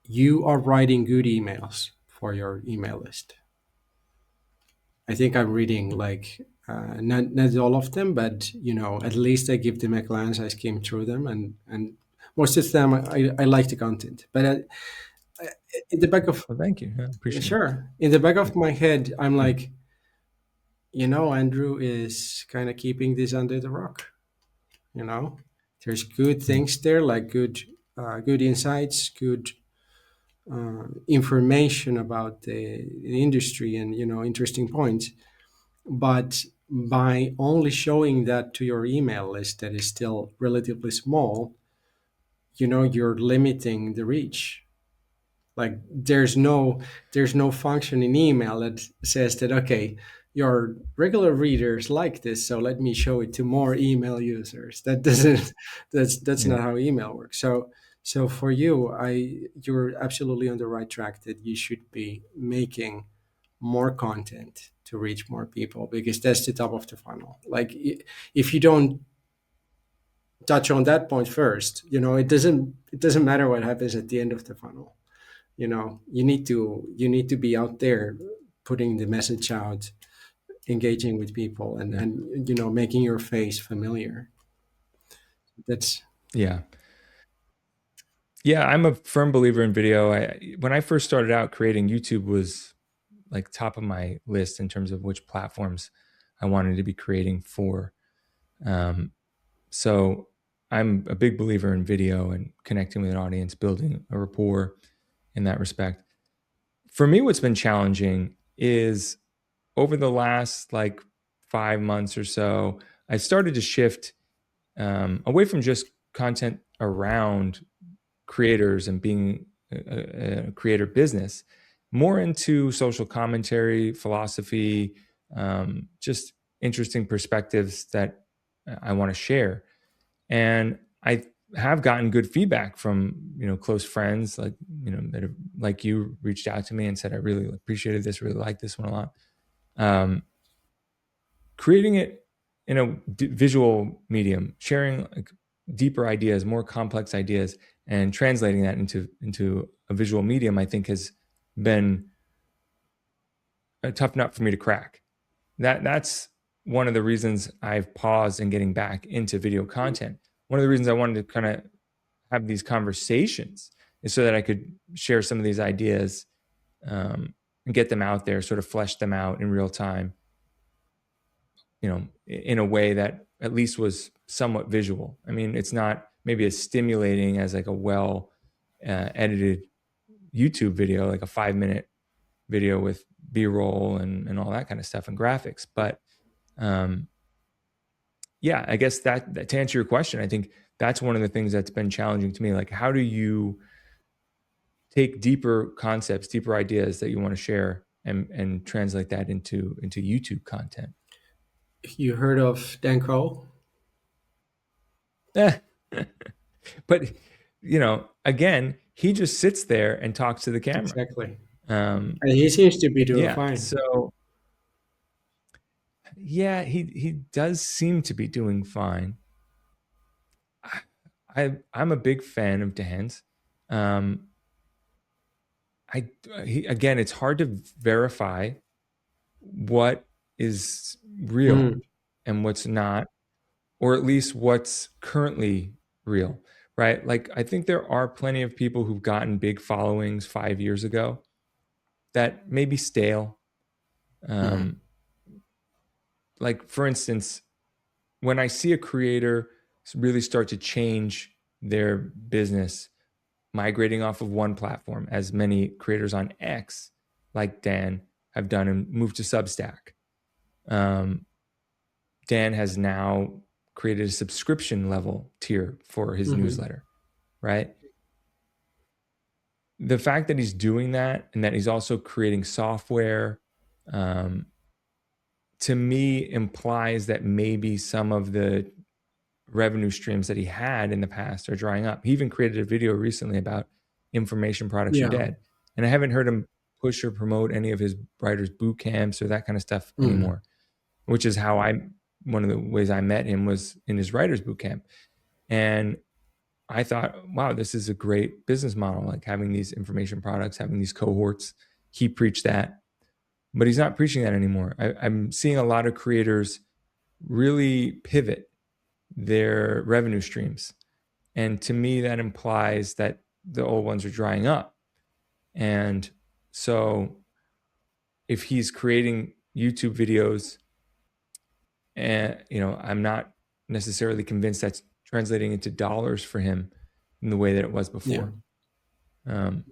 you are writing good emails for your email list. I think I'm reading like Not all of them, but at least I give them a glance. I skim through them, and most of them I like the content. But in the back of Well, thank you. I appreciate it. sure, in the back of my head, I'm Yeah. like, Andrew is kind of keeping this under the rock. You know, there's good Yeah. things there, like good insights, good information about the industry, and interesting points. But by only showing that to your email list that is still relatively small, you're limiting the reach. Like there's no function in email that says that, okay, your regular readers like this, so let me show it to more email users. That doesn't that's Yeah. not how email works. So for you, you're absolutely on the right track, that you should be making more content to reach more people, because that's the top of the funnel. Like if you don't touch on that point first, it doesn't matter what happens at the end of the funnel. You need to be out there, putting the message out, engaging with people, and Yeah. making your face familiar. That's Yeah. Yeah. I'm a firm believer in video. When I first started out creating, YouTube was like top of my list in terms of which platforms I wanted to be creating for. Um, so I'm a big believer in video and connecting with an audience, building a rapport in that respect. For me, what's been challenging is over the last like 5 months or so, I started to shift away from just content around creators and being a creator business, more into social commentary, philosophy, just interesting perspectives that I want to share. And I have gotten good feedback from close friends, like that have, like you, reached out to me and said, I really appreciated this, really like this one a lot. Um, Creating it in a visual medium, sharing like deeper ideas, more complex ideas, and translating that into a visual medium, I think has been a tough nut for me to crack. That's one of the reasons I've paused in getting back into video content. One of the reasons I wanted to kind of have these conversations is so that I could share some of these ideas, and get them out there, sort of flesh them out in real time, in a way that at least was somewhat visual. I mean, it's not maybe as stimulating as like a well edited YouTube video, like a 5 minute video with B-roll and all that kind of stuff and graphics. But um, yeah, I guess that to answer your question, I think that's one of the things that's been challenging to me. Like, how do you take deeper concepts, deeper ideas that you want to share, and translate that into YouTube content? You heard of Danko? Eh. But again, he just sits there and talks to the camera. Exactly. Um, And he seems to be doing yeah. fine. So yeah, he does seem to be doing fine. I'm a big fan of Dan's. Um, again, it's hard to verify what is real Mm, and what's not, or at least what's currently real, right? Like, I think there are plenty of people who've gotten big followings 5 years ago that may be stale. mm, Um, like, for instance, when I see a creator really start to change their business, migrating off of one platform, as many creators on X, like Dan, have done and moved to Substack. Um, Dan has now created a subscription level tier for his mhm. newsletter, right? The fact that he's doing that and that he's also creating software, um, to me implies that maybe some of the revenue streams that he had in the past are drying up. He even created a video recently about information products are Yeah. dead. And I haven't heard him push or promote any of his writers boot camps or that kind of stuff Mm, anymore, which is how one of the ways I met him was in his writers boot camp. And I thought, wow, this is a great business model, like having these information products, having these cohorts. He preached that. but he's not preaching that anymore. I'm seeing a lot of creators really pivot their revenue streams. And to me, that implies that the old ones are drying up. And so if he's creating YouTube videos, and I'm not necessarily convinced that's translating into dollars for him in the way that it was Yeah. before.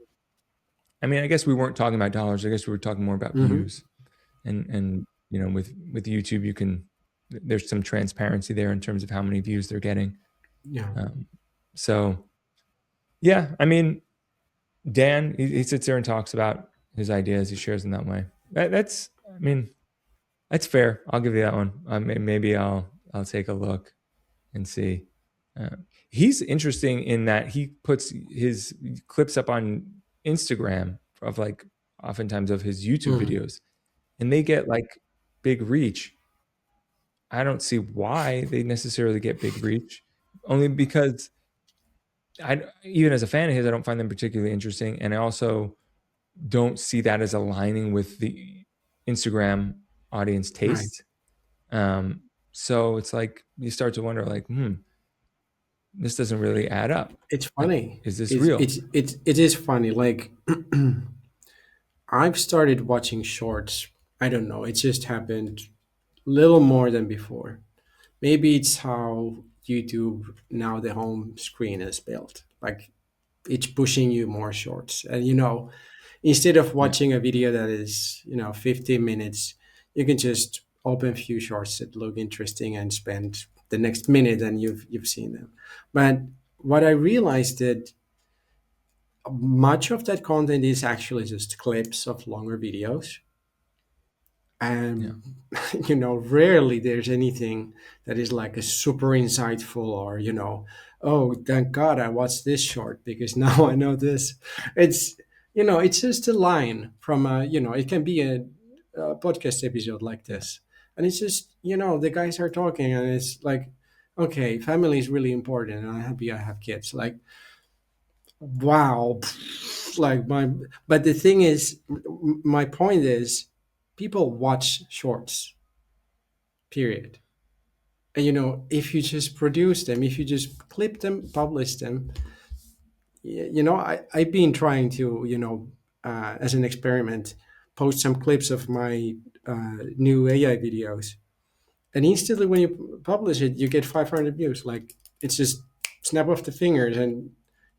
I mean, I guess we weren't talking about dollars. I guess we were talking more about Hmm. views. And with YouTube, there's some transparency there in terms of how many views they're getting. Yeah. So yeah, I mean, Dan, he sits there and talks about his ideas. He shares them that way. I mean, that's fair. I'll give you that one. Maybe I'll take a look and see. Uh, he's interesting in that he puts his clips up on Instagram of like oftentimes of his YouTube Mm. videos, and they get like big reach. I don't see why they necessarily get big reach, only because even as a fan of his, I don't find them particularly interesting, and I also don't see that as aligning with the Instagram audience Right. taste. So it's like you start to wonder, like, this doesn't really add up. It's Like, funny. is this It's real? it's it it is funny. Like I've started watching shorts. I don't know. It just happened little more than before. Maybe it's how YouTube now the home screen is built. Like it's pushing you more shorts. And instead of Yeah. watching a video that is, 15 minutes, you can just open a few shorts that look interesting and spend the next minute and you've seen them. But what I realized that much of that content is actually just clips of longer videos. Yeah. And rarely there's anything that is like a super insightful or oh, thank God I watched this short because now I know this. It's just a line from it can be a podcast episode like this, and it's just the guys are talking and it's like, okay, family is really important and I'm happy I have kids. Like, wow. Like but the thing is, my point is, people watch shorts, period. And if you just produce them, if you just clip them, publish them, I've been trying to, as an experiment, post some clips of my new AI videos, and instantly when you publish it, you get 500 views. Like, it's just snap off the fingers, and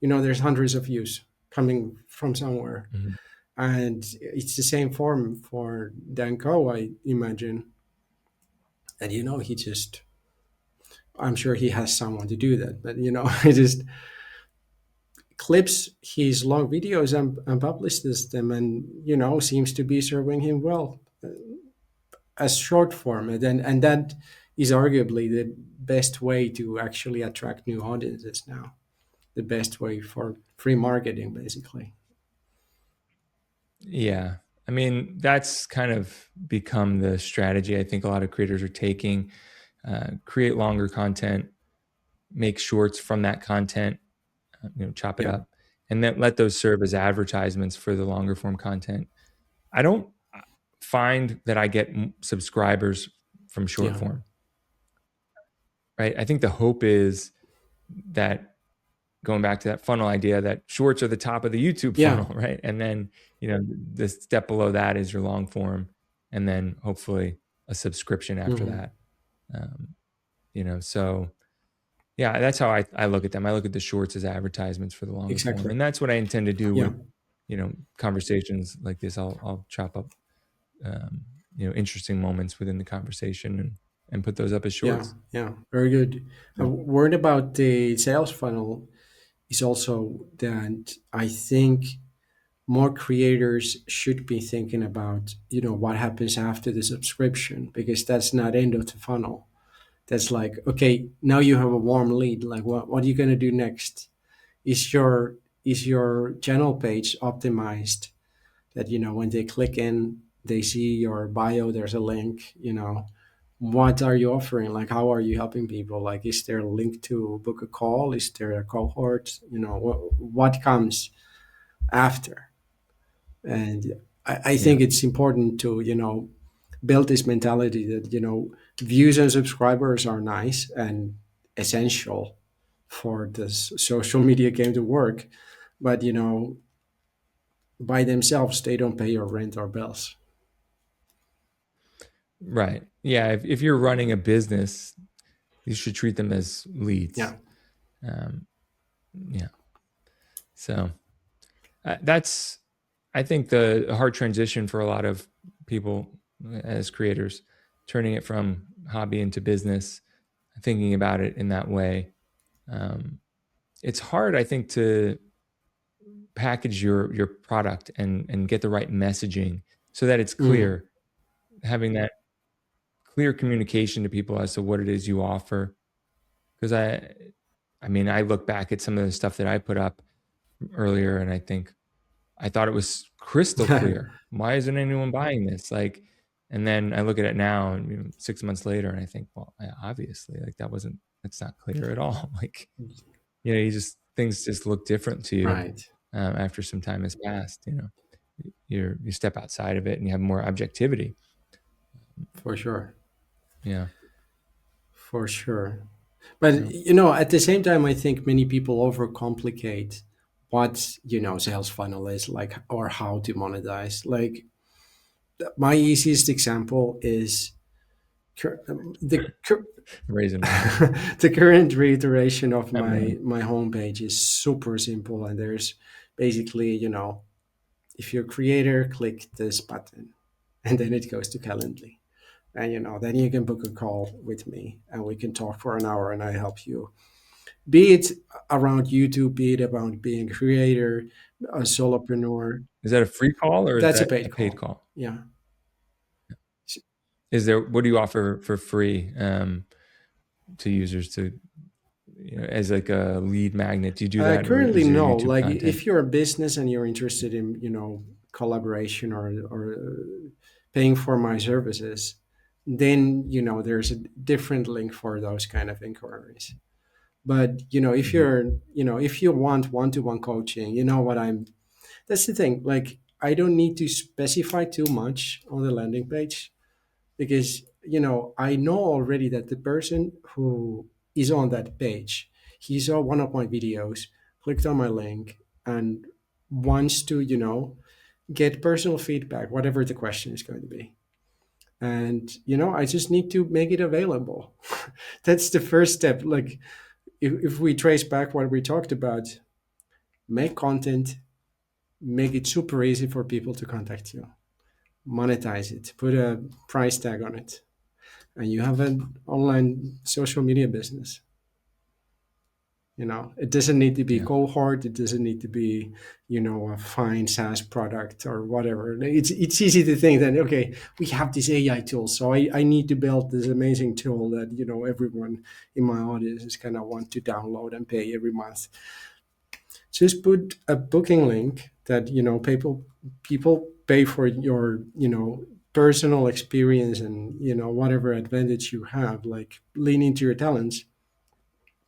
there's hundreds of views coming from somewhere. Mhm. And it's the same form for Danko, I imagine. And he just, I'm sure he has someone to do that, but he just clips his long videos and publishes them, and seems to be serving him well as short form. And that is arguably the best way to actually attract new audiences now. The best way for free marketing, basically. Yeah. I mean, that's kind of become the strategy I think a lot of creators are taking. Create longer content, make shorts from that content, chop it Yeah. up, and then let those serve as advertisements for the longer form content. I don't find that I get subscribers from short Yeah. form, right? I think the hope is that, going back to that funnel idea, that shorts are the top of the YouTube Yeah. funnel, right? And then, the step below that is your long form, and then hopefully a subscription after Hmm. that. Um, so yeah, that's how I look at them. I look at the shorts as advertisements for the longer form, Exactly. and that's what I intend to do Yeah. with, conversations like this. I'll chop up, um, interesting moments within the conversation and put those up as Yeah. shorts. Yeah. Very good. A Yeah. word about the sales funnel is also that I think more creators should be thinking about what happens after the subscription, because that's not end of the funnel. That's like, okay, now you have a warm lead. Like, what are you going to do next? Is your channel page optimized that when they click in, they see your bio, there's a link. What are you offering? Like, how are you helping people? Like, is there a link to book a call? Is there a cohort? What comes after? And I Yeah. think it's important to build this mentality that views and subscribers are nice and essential for this social media game to work, but by themselves they don't pay your rent or bills. Right. Yeah. If you're running a business, you should treat them as leads. Yeah. Um, yeah. So that's, I think, the hard transition for a lot of people as creators, turning it from hobby into business, thinking about it in that way. Um, it's hard, I think, to package your product and get the right messaging so that it's Mm. clear, having that clear communication to people as to what it is you offer. Because I mean, I look back at some of the stuff that I put up earlier, and I think I thought it was crystal clear. Why isn't anyone buying this? Like, and then I look at it now, and 6 months later, and I think, well, obviously, like that's not clear at all. Like, you just things just look different to you Right. after some time has passed. You step outside of it, and you have more objectivity. For sure. Yeah, For sure. But yeah, at the same time, I think many people overcomplicate what sales funnel is like or how to monetize. Like my easiest example is the raising my hand. the current reiteration of I'm one. my homepage is super simple, and there's basically if you're a creator, click this button, and then it goes to Calendly, and then you can book a call with me, and we can talk for an hour, and I help you, be it around YouTube, be it about being a creator, a solopreneur. Is that a free call or is That's a that a paid paid call. call? Yeah. What do you offer for free to users to, as like a lead magnet? Do you do that, or Currently, is your no. YouTube Like content? if you're a business and you're interested in collaboration or paying for my services, then there's a different link for those kind of inquiries. But if Mhm. you're if you want one-to-one coaching, you know what I'm. That's the thing. Like I don't need to specify too much on the landing page, because I know already that the person who is on that page, he saw one of my videos, clicked on my link, and wants to get personal feedback, whatever the question is going to be. And I just need to make it available. That's the first step. Like if we trace back what we talked about, make content, make it super easy for people to contact you, monetize it, put a price tag on it, and you have an online social media business. It doesn't need to be Yeah, cohort. It doesn't need to be a fine SaaS product or whatever. It's easy to think that, okay, we have this AI tool, so I need to build this amazing tool that everyone in my audience is gonna want to download and pay every month. Just put a booking link that people pay for your personal experience, and whatever advantage you have, like lean into your talents,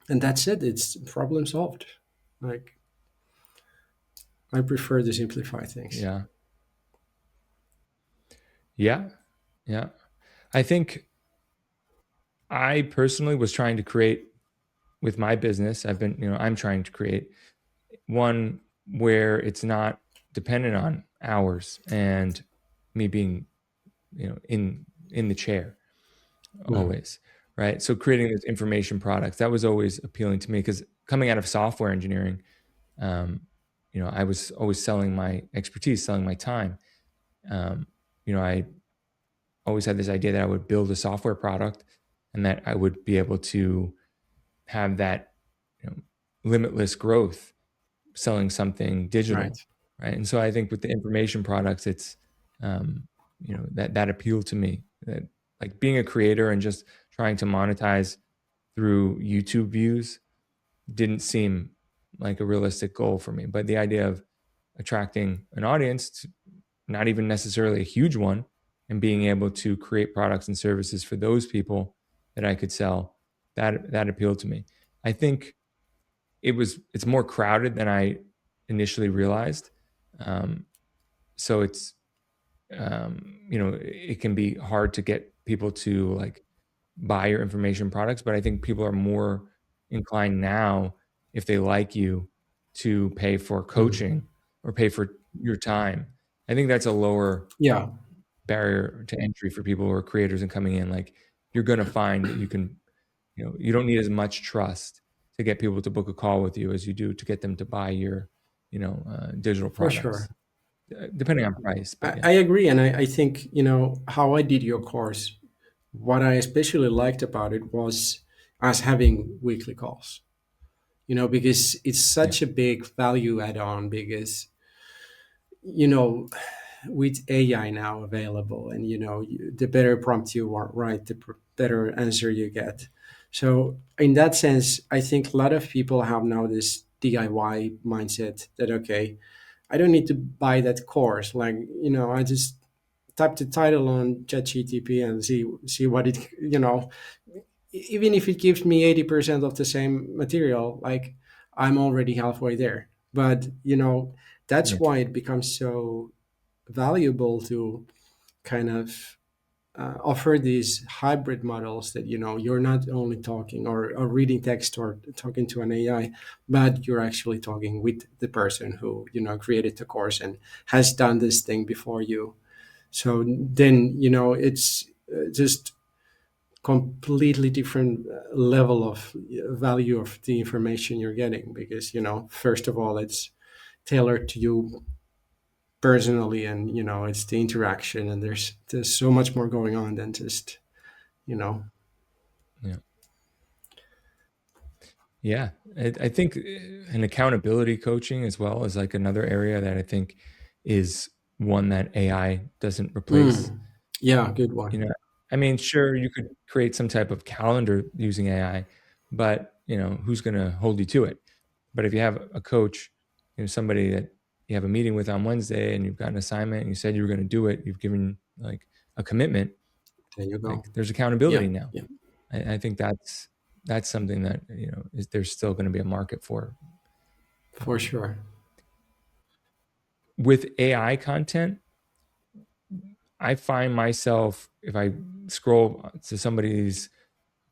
and that's it. It's problem solved. Like I prefer to simplify things. yeah, yeah, yeah. I think I personally was trying to create with my business. I'm trying to create one where it's not dependent on hours and me being, in the chair Mhm. always, right? So creating those information products, that was always appealing to me because coming out of software engineering, um, I was always selling my expertise, selling my time. I always had this idea that I would build a software product and that I would be able to have that, limitless growth selling something Right. digital, right? And so I think with the information products, it's, that appealed to me, that like being a creator and just trying to monetize through YouTube views didn't seem like a realistic goal for me. But the idea of attracting an audience, not even necessarily a huge one, and being able to create products and services for those people that I could sell, that appealed to me. I think it's more crowded than I initially realized. Um, so it's it can be hard to get people to like buy your information products, but I think people are more inclined now, if they like you, to pay for Mm. coaching or pay for your time. I think that's a lower Yeah, barrier to entry for people who are creators and coming in. Like you're going to find that you can, you don't need as much trust to get people to book a call with you as you do to get them to buy your, digital for sure. products, depending on price. But I yeah, agree, and I think how I did your course. What I especially liked about it was us having weekly calls. Because it's yeah, such a big value add-on. Because you know with AI now available, and the better prompt you write, the better answer you get. So in that sense, I think a lot of people have now this DIY mindset that, okay, I don't need to buy that course. Like, I just type the title on ChatGTP and see what it, even if it gives me 80% of the same material, like, I'm already halfway there. But that's yeah, why it becomes so valuable to kind of offer these hybrid models that you're not only talking or reading text or talking to an AI, but you're actually talking with the person who created the course and has done this thing before you. So then it's just completely different level of value of the information you're getting, because first of all, it's tailored to you personally, and it's the interaction, and there's so much more going on than just you know yeah. Yeah, I think an accountability coaching as well is like another area that I think is one that AI doesn't replace. mm, yeah, good You one. know, I mean, sure, you could create some type of calendar using AI, but who's going to hold you to it? But if you have a coach, somebody that you have a meeting with on Wednesday and you've got an assignment and you said you were going to do it, you've given like a commitment, There you go. like there's Yeah, accountability now. yeah, I think that's something that is there's still going to be a market for. for Um, sure. with AI content, I find myself if I scroll to somebody's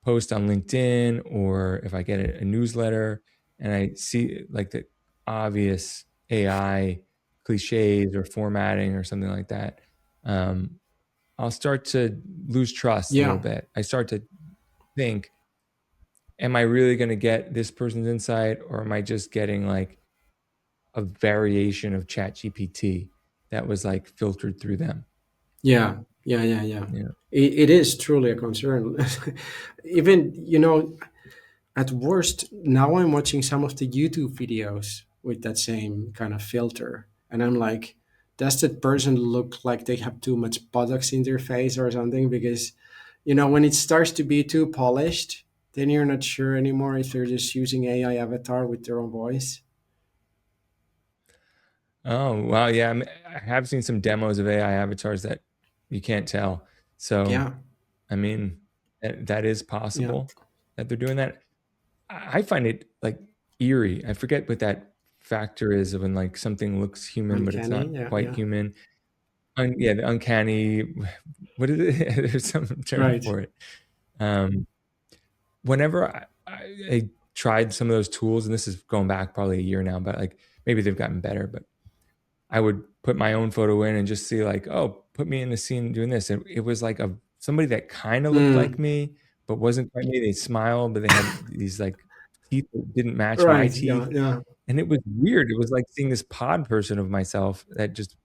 post on LinkedIn or if I get a newsletter and I see like the obvious AI cliches or formatting or something like that, um, I'll start to lose trust a little Yeah, bit. I start to think, am I really going to get this person's insight, or am I just getting like a variation of Chat GPT that was like filtered through them? yeah, yeah, yeah, yeah. Yeah. It is truly a concern. Even at worst, now I'm watching some of the YouTube videos with that same kind of filter, and I'm like, does that person look like they have too much buttocks in their face or something? Because when it starts to be too polished, then you're not sure anymore if they're just using AI avatar with their own voice. Oh, wow. Yeah. I have seen some demos of AI avatars that you can't tell. So, Yeah, I mean, that is yeah, possible that they're doing that. I find it like eerie. I forget what that factor is of when like something looks human, but it's uncanny. not Yeah, quite yeah, human. Yeah, the uncanny. What is it? There's some term right. for it. Um, whenever I tried some of those tools, and this is going back probably a year now, but like maybe they've gotten better, but I would put my own photo in and just see like, oh, put me in the scene doing this. And it was like somebody that kind of looked like Mm, me, but wasn't quite me. They smiled, but they had these like teeth that didn't match my right. Yeah, teeth. yeah, And it was weird. It was like seeing this pod person of myself that just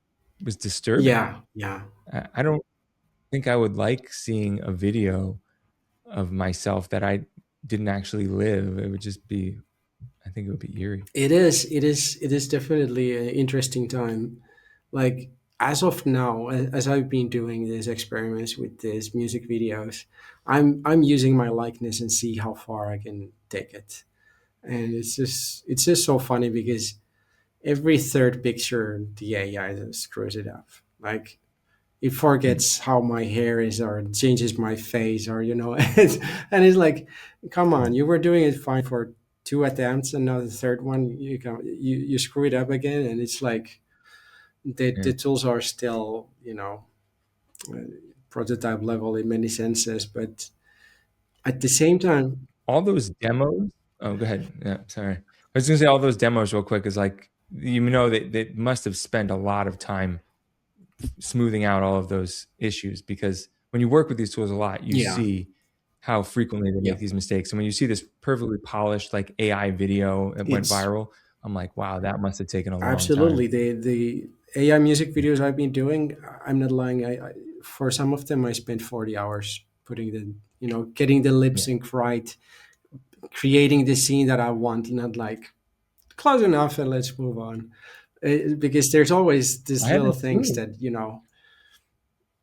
was disturbing. yeah, yeah. I don't think I would like seeing a video of myself that I didn't actually live. It would just be, I think it would be eerie. It is. It is. It is definitely an interesting time. Like, as of now, as I've been doing these experiments with these music videos, I'm using my likeness and see how far I can take it. And it's just so funny because every third picture the AI just screws it up. Like, it Hmm. forgets how my hair is or changes my face, or and it's like, come Yeah. on, you were doing it fine for two attempts, and now the third one you screw it up again. And it's like, The tools are still, uh, prototype level in many senses, but at the same time, All those demos. Oh, go ahead. Yeah, sorry. I was gonna say all those demos real quick is like, they must have spent a lot of time smoothing out all of those issues, because when you work with these tools a lot, you yeah, see how frequently they yeah, make these mistakes. And when you see this perfectly polished like AI video that went it's viral, I'm like, wow, that must have taken a long absolutely time. the AI music videos I've been doing. I'm not lying. I for some of them I spent 40 hours putting the, getting the lip Yeah, sync right, creating the scene that I want, not like close enough and let's move on. Because there's always I these little haven't things seen. that,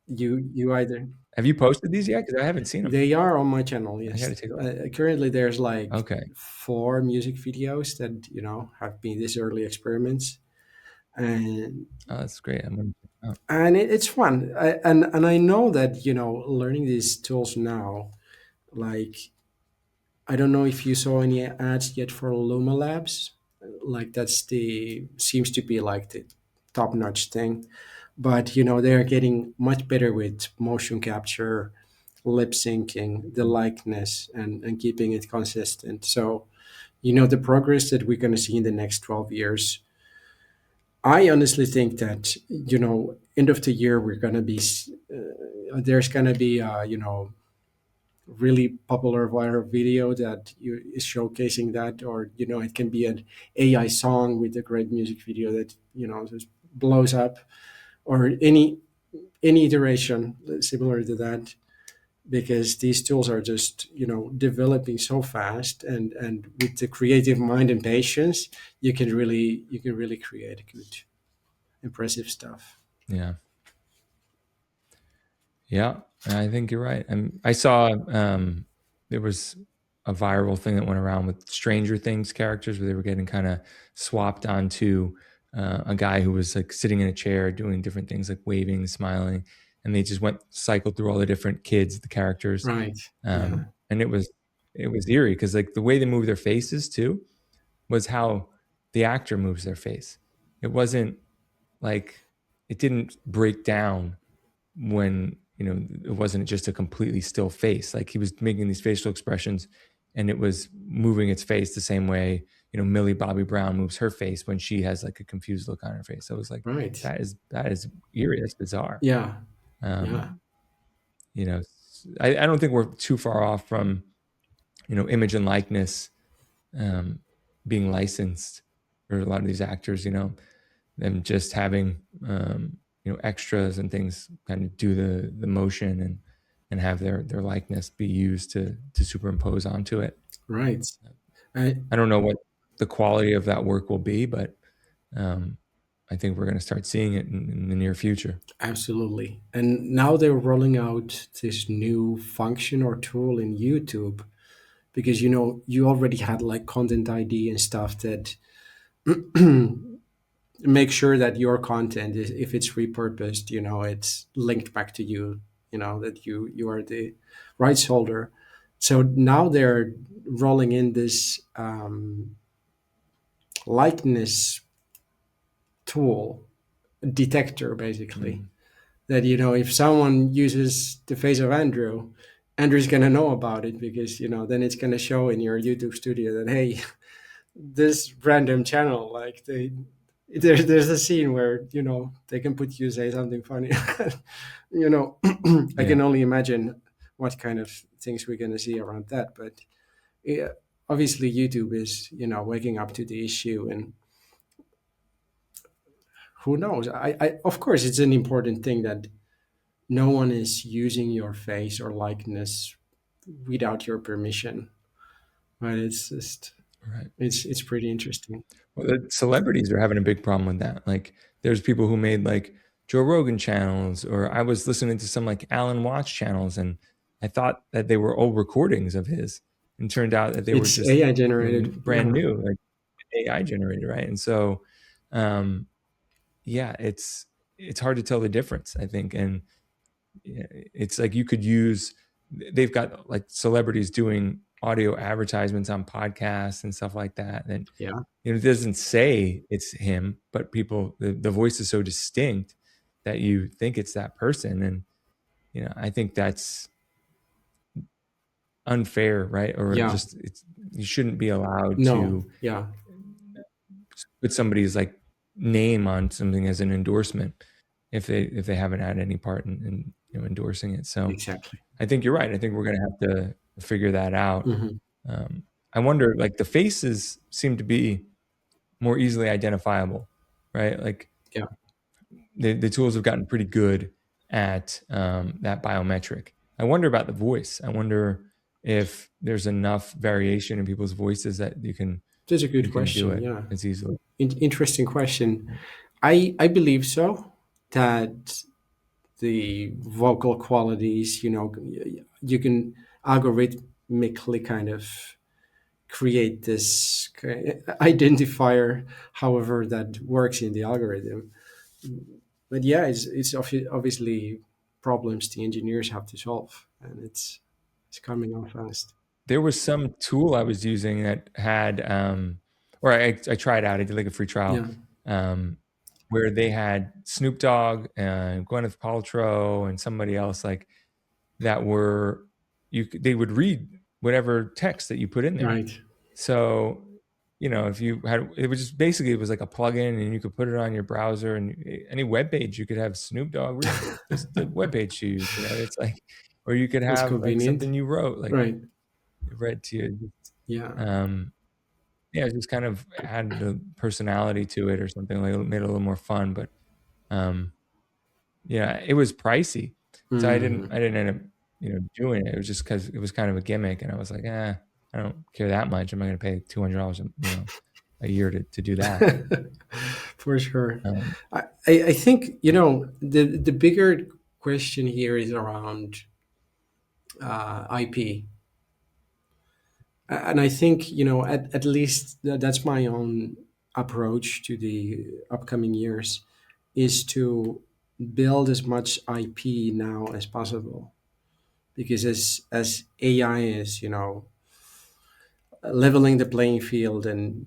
you either. Have you posted these yet? Because I haven't seen them. They are on my channel, I got yes. to take a look. Currently there's like Okay. 4 music videos that, have been these early experiments, and Oh, that's great. I'm gonna check it out. it's fun. And I know that, learning these tools now, like, I don't know if you saw any ads yet for Luma Labs. Like, that's the seems to be like the top notch thing, but they are getting much better with motion capture, lip syncing, the likeness, and keeping it consistent. So, the progress that we're going to see in the next 12 years, I honestly think that, end of the year we're going to be there's going to be, really popular viral video that is showcasing that, or it can be an AI song with a great music video that just blows up, or any iteration similar to that, because these tools are just developing so fast, and with the creative mind and patience, you can really create good, impressive stuff. Yeah. Yeah, I think you're right. I saw there was a viral thing that went around with Stranger Things characters where they were getting kind of swapped onto a guy who was like sitting in a chair doing different things like waving, smiling, and they just went cycled through all the different kids, the characters, Right. Yeah. and it was eerie because like the way they move their faces too was how the actor moves their face. It wasn't like it didn't break down when it wasn't just a completely still face. Like he was making these facial expressions and it was moving its face the same way Millie Bobby Brown moves her face when she has like a confused look on her face. So it was like, Right. that is eerie. That's bizarre. Yeah. Yeah. um you know I don't think we're too far off from image and likeness um being licensed for a lot of these actors, them just having extras and things kind of do the motion and have their likeness be used to superimpose onto it. Right. I, I don't know what the quality of that work will be, but um, I think we're going to start seeing it in the near future. Absolutely. And now they're rolling out this new function or tool in YouTube, because you already had like content ID and stuff that make sure that your content is, if it's repurposed, it's linked back to you, that you are the rights holder. So now they're rolling in this likeness tool detector, basically, Mm. that if someone uses the face of Andrew's going to know about it, because then it's going to show in your YouTube studio that, hey, this random channel, like there's a scene where they can put you say something funny. I Yeah, can only imagine what kind of things we're going to see around that. But yeah, obviously YouTube is waking up to the issue, and who knows, I of course it's an important thing that no one is using your face or likeness without your permission. But it's just right. it's pretty interesting. Well, the celebrities are having a big problem with that. Like, there's people who made like Joe Rogan channels, or I was listening to some like Alan Watts channels, and I thought that they were old recordings of his, and turned out that they were It's just AI generated. brand Yeah. new, like AI generated, right? And so, um, yeah, it's hard to tell the difference, I think, and it's like you could use. They've got like celebrities doing audio advertisements on podcasts and stuff like that. And Yeah. it doesn't say it's him, but the voice is so distinct that you think it's that person. And I think that's unfair, right? Or Yeah. just you shouldn't be allowed No. to Yeah. put somebody's like name on something as an endorsement if they haven't had any part in endorsing it. So Exactly. I think you're right. I think we're going to have to figure that out. Hmm. I wonder, like the faces seem to be more easily identifiable, right? Like Yeah. the tools have gotten pretty good at that biometric. I wonder about the voice. I wonder if there's enough variation in people's voices that you can That's a good do question. it Yeah. as easily. Interesting question. I believe so, that the vocal qualities, you can algorithmically kind of create this identifier, however that works in the algorithm. But yeah, it's obviously problems the engineers have to solve, and it's coming on fast. There was some tool I was using that had, or I tried out. I did like a free trial, Yeah. um, where they had Snoop Dogg and Gwyneth Paltrow and somebody else like that were they would read whatever text that you put in there. Right. So, if you had, it was just basically it was like a plugin, and you could put it on your browser, and any web page you could have Snoop Dogg read just the web page to you. It's like, or you could That's have like convenient. something you wrote, like Right. read to you. Yeah. Um, yeah, just kind of added a personality to it or something, like made it a little more fun. But yeah, it was pricey, so I didn't Mm. end up doing it. It was just because it was kind of a gimmick, and I was like, I don't care that much. I'm not going to pay $200 a year to do that. For sure. Um, I think the bigger question here is around IP, and I think at least that's my own approach to the upcoming years, is to build as much IP now as possible, because as AI is leveling the playing field, and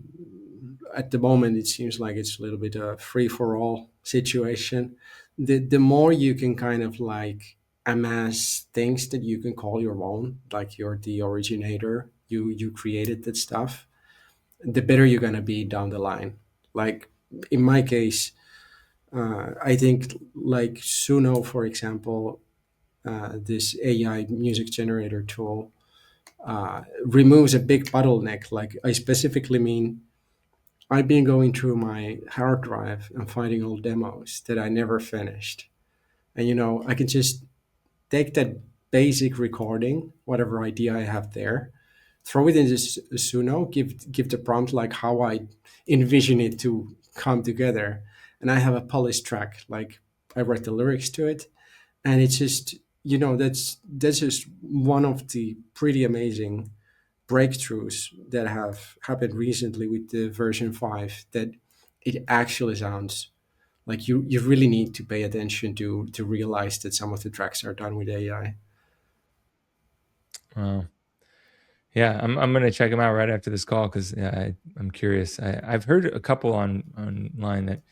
at the moment it seems like it's a little bit a free for all situation. The more you can kind of like amass things that you can call your own, like you're the originator, you created that stuff, the better you're gonna be down the line. Like in my case, I think like Suno, for example, this AI music generator tool removes a big bottleneck. Like I specifically mean, I've been going through my hard drive and finding old demos that I never finished. And I can just take that basic recording, whatever idea I have there, throw it into Suno, give the prompt like how I envision it to come together, and I have a polished track. Like I write the lyrics to it, and it's just that's just one of the pretty amazing breakthroughs that have happened recently with the version 5, that it actually sounds like you really need to pay attention to realize that some of the tracks are done with AI. well, yeah, I'm gonna check them out right after this call because I'm curious. I've heard a couple online that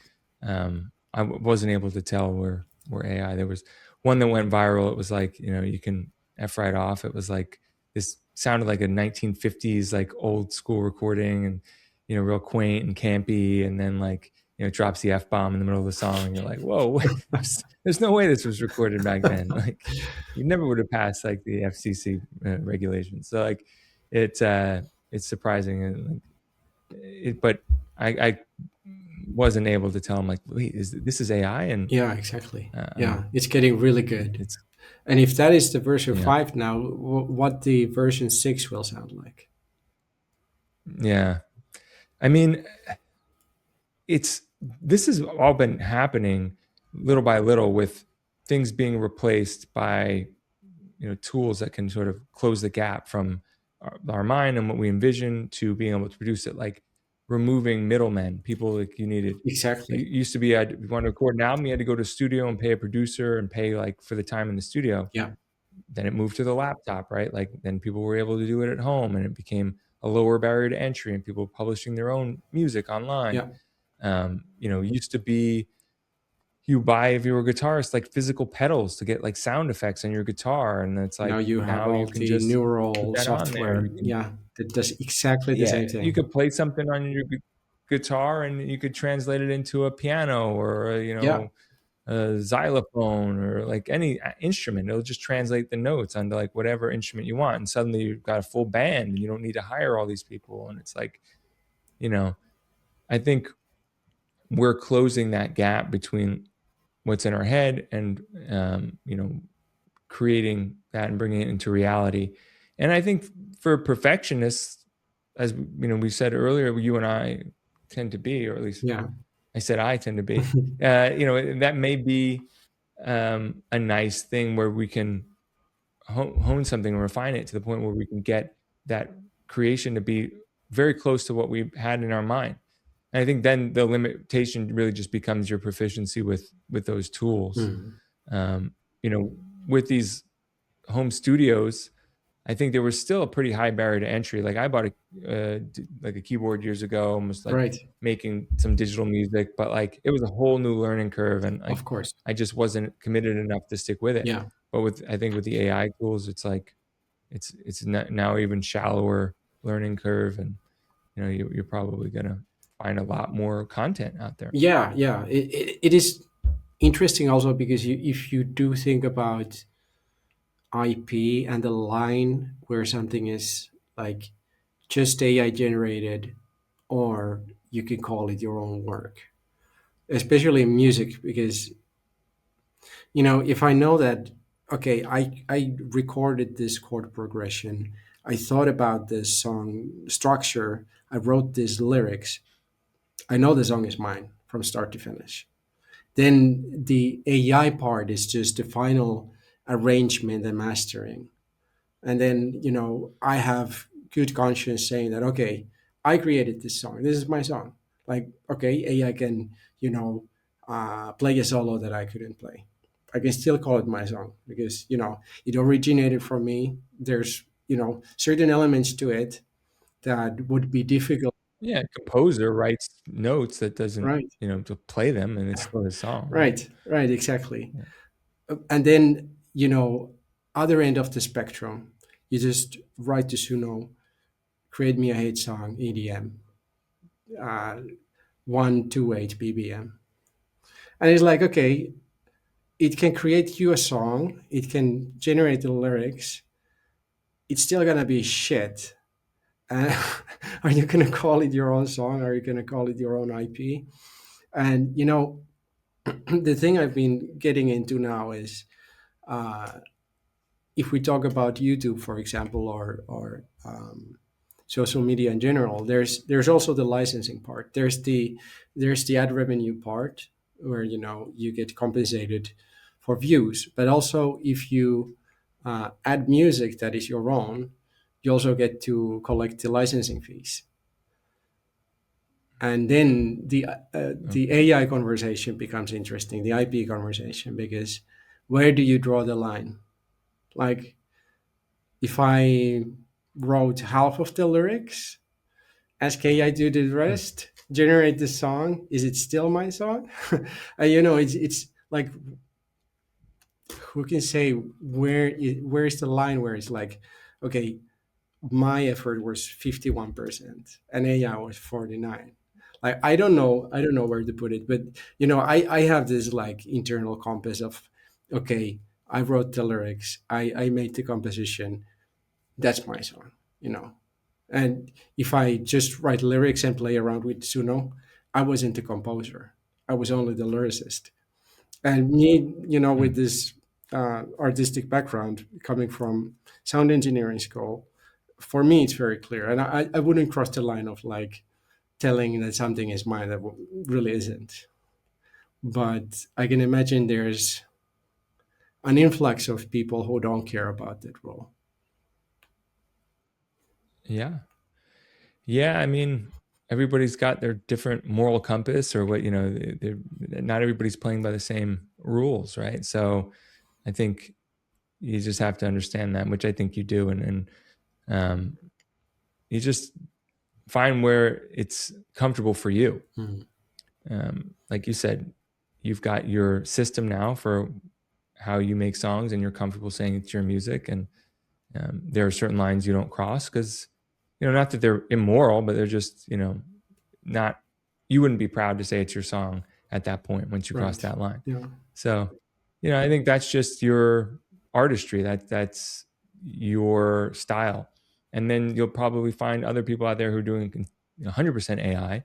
I wasn't able to tell were AI. There was one that went viral. It was like you can f right off. It was like this sounded like a 1950s like old school recording, and real quaint and campy, and then like it drops the f bomb in the middle of the song, and you're like, whoa, there's no way this was recorded back then. Like you never would have passed like the FCC regulations. So like it's surprising, and like but I wasn't able to tell him like, wait, this is AI? And Yeah, exactly. I'm Yeah, it's getting really good. it's And if that is the version yeah 5 now, what the version 6 will sound like. yeah. I mean, it's this has all been happening little by little with things being replaced by tools that can sort of close the gap from our mind and what we envision to being able to produce it, like removing middlemen, people like you needed. You Exactly. used to be, you want to record an album, you had to go to a studio and pay a producer and pay like for the time in the studio. Yeah. then it moved to the laptop, right? Like then people were able to do it at home, and it became a lower barrier to entry, and people publishing their own music online. Yeah. Used to be you buy, if you were a guitarist, like physical pedals to get like sound effects on your guitar, and it's Now like you have now all you can the just put neural that on there. software. You can, Yeah, that does exactly the yeah, same you thing. could play something on your guitar, and you could translate it into a piano, or Yeah. a xylophone, or like any instrument. It'll just translate the notes onto like whatever instrument you want, and suddenly you've got a full band, and you don't need to hire all these people. And it's like, you know, I think we're closing that gap between what's in our head and creating that and bringing it into reality. And I think for perfectionists, as we said earlier, you and I tend to be, or at least Yeah. I said I tend to be. That may be a nice thing where we can hone something and refine it to the point where we can get that creation to be very close to what we had in our mind. And I think then the limitation really just becomes your proficiency with those tools. Mhm. Um, you know, with these home studios, I think there was still a pretty high barrier to entry. Like I bought like a keyboard years ago, almost like Right. making some digital music, but like it was a whole new learning curve, and like Of course. I just wasn't committed enough to stick with it. Yeah. But I think with the AI tools, it's like it's now even shallower learning curve, and you're probably gonna find a lot more content out there. Yeah. Yeah. It is interesting also because if you do think about IP and the line where something is like just AI generated, or you can call it your own work, especially in music, because if I know that, okay, I recorded this chord progression, I thought about this song structure, I wrote these lyrics, I know the song is mine from start to finish. Then the AI part is just the final arrangement and mastering. And then I have good conscience saying that, okay, I created this song, this is my song. Like, okay, AI can play a solo that I couldn't play. I can still call it my song because it originated from me. There's certain elements to it that would be difficult. Yeah, composer writes notes that doesn't, Right. to play them, and it's still his song, right? Right, exactly. Yeah. And then other end of the spectrum, you just write to Suno, create me a hate song, EDM, 128 BPM. And it's like, okay, it can create you a song, it can generate the lyrics, it's still gonna be shit. And are you gonna call it your own song? Are you gonna call it your own IP? And the thing I've been getting into now is, uh, if we talk about YouTube, for example, or social media in general, there's also the licensing part. There's the ad revenue part where you get compensated for views, but also if you add music that is your own, you also get to collect the licensing fees. And then the Okay. AI conversation becomes interesting, the IP conversation, because where do you draw the line? Like, if I wrote half of the lyrics, ask AI do the Hmm. rest, generate the song, is it still my song? And it's like, who can say where's the line where it's like, okay, my effort was 51% and AI was 49. Like, I don't know where to put it, but I have this like internal compass of, okay, I wrote the lyrics, I made the composition, that's my song, you know. And if I just write lyrics and play around with Suno, I wasn't the composer. I was only the lyricist. And me, with Hmm. this artistic background coming from sound engineering school, for me, it's very clear. And I wouldn't cross the line of like telling that something is mine that really isn't. But I can imagine there's an influx of people who don't care about that role. Yeah. Yeah, I mean, everybody's got their different moral compass, or what, not everybody's playing by the same rules, right? So I think you just have to understand that, which I think you do. And you just find where it's comfortable for you. Like you said, you've got your system now for how you make songs, and you're comfortable saying it's your music. And there are certain lines you don't cross because, not that they're immoral, but they're just, not, you wouldn't be proud to say it's your song at that point once you cross Right. that line. Yeah. So, I think that's just your artistry. That's your style. And then you'll probably find other people out there who are doing 100% AI.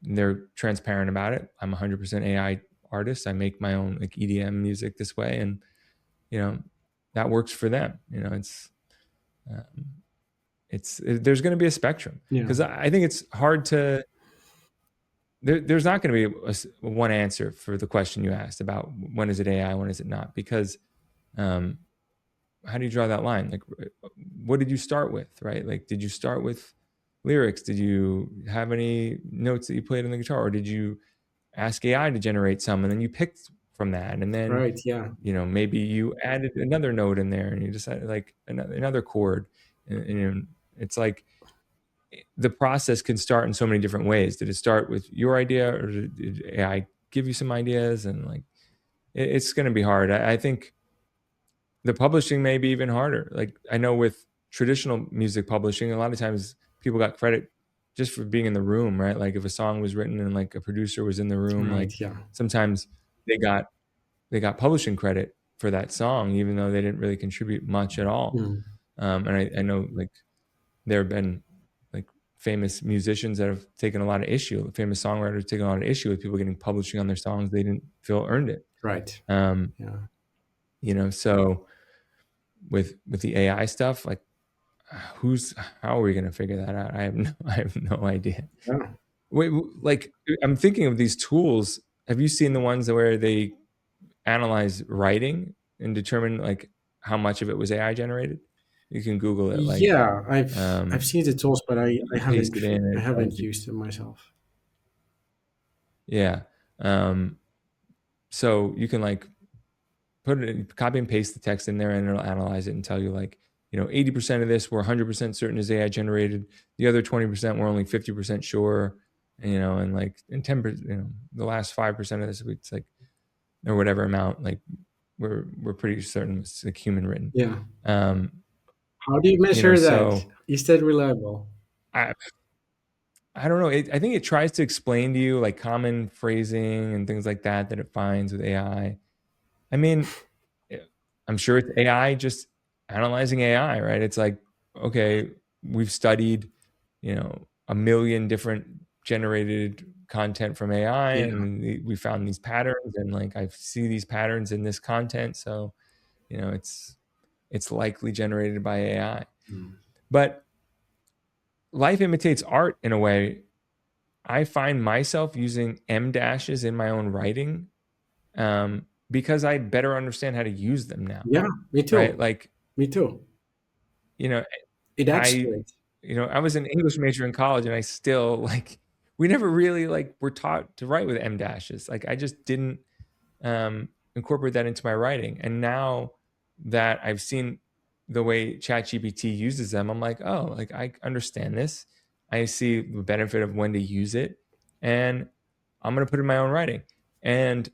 And they're transparent about it. I'm 100% AI artist. I make my own like EDM music this way, and that works for them. There's going to be a spectrum, Yeah. because I think it's hard to. There's not going to be one answer for the question you asked about when is it AI, when is it not, because how do you draw that line? Like, what did you start with, right? Like, did you start with lyrics? Did you have any notes that you played on the guitar, or did you ask AI to generate some and then you picked from that, and then Right. Yeah. maybe you added another note in there and you decided like another chord, and it's like the process can start in so many different ways. Did it start with your idea, or did AI give you some ideas? And like it's going to be hard. I think the publishing may be even harder. Like I know with traditional music publishing, a lot of times people got credit just for being in the room, right? Like if a song was written and like a producer was in the room, Right. like Yeah. sometimes they got publishing credit for that song, even though they didn't really contribute much at all. And I know like there have been like famous musicians that have taken a lot of issue, famous songwriters taking a lot of issue with people getting publishing on their songs they didn't feel earned it. Right. Um, Yeah. So with the AI stuff, like how are we going to figure that out? I have no idea. Yeah. Wait, like I'm thinking of these tools. Have you seen the ones where they analyze writing and determine like how much of it was AI generated? You can Google it. Like, Yeah. I've seen the tools, but I you paste haven't it in, and I it tells haven't you. used them myself. Yeah. So you can like put it in, copy and paste the text in there, and it'll analyze it and tell you like, 80% of this we're 100% certain is AI generated. The other 20% we're only 50% sure. And like in 10%, the last 5% of this, it's like, or whatever amount, like we're pretty certain it's like human written. Yeah. Um, How do you measure that? so Is that reliable? I I don't know. I think it tries to explain to you like common phrasing and things like that it finds with AI. I mean, I'm sure it's AI just analyzing AI, right? It's like, okay, we've studied, a million different generated content from AI, Yeah. and we found these patterns, and like I see these patterns in this content, so it's likely generated by AI. But life imitates art in a way. I find myself using M dashes in my own writing, because I better understand how to use them now, Yeah. Me right? too. Like, Me too. you know, It adds to I, it. I was an English major in college, and I still like, we never really like were taught to write with M dashes. Like, I just didn't incorporate that into my writing. And now that I've seen the way ChatGPT uses them, I'm like, oh, like I understand this. I see the benefit of when to use it, and I'm going to put it in my own writing. And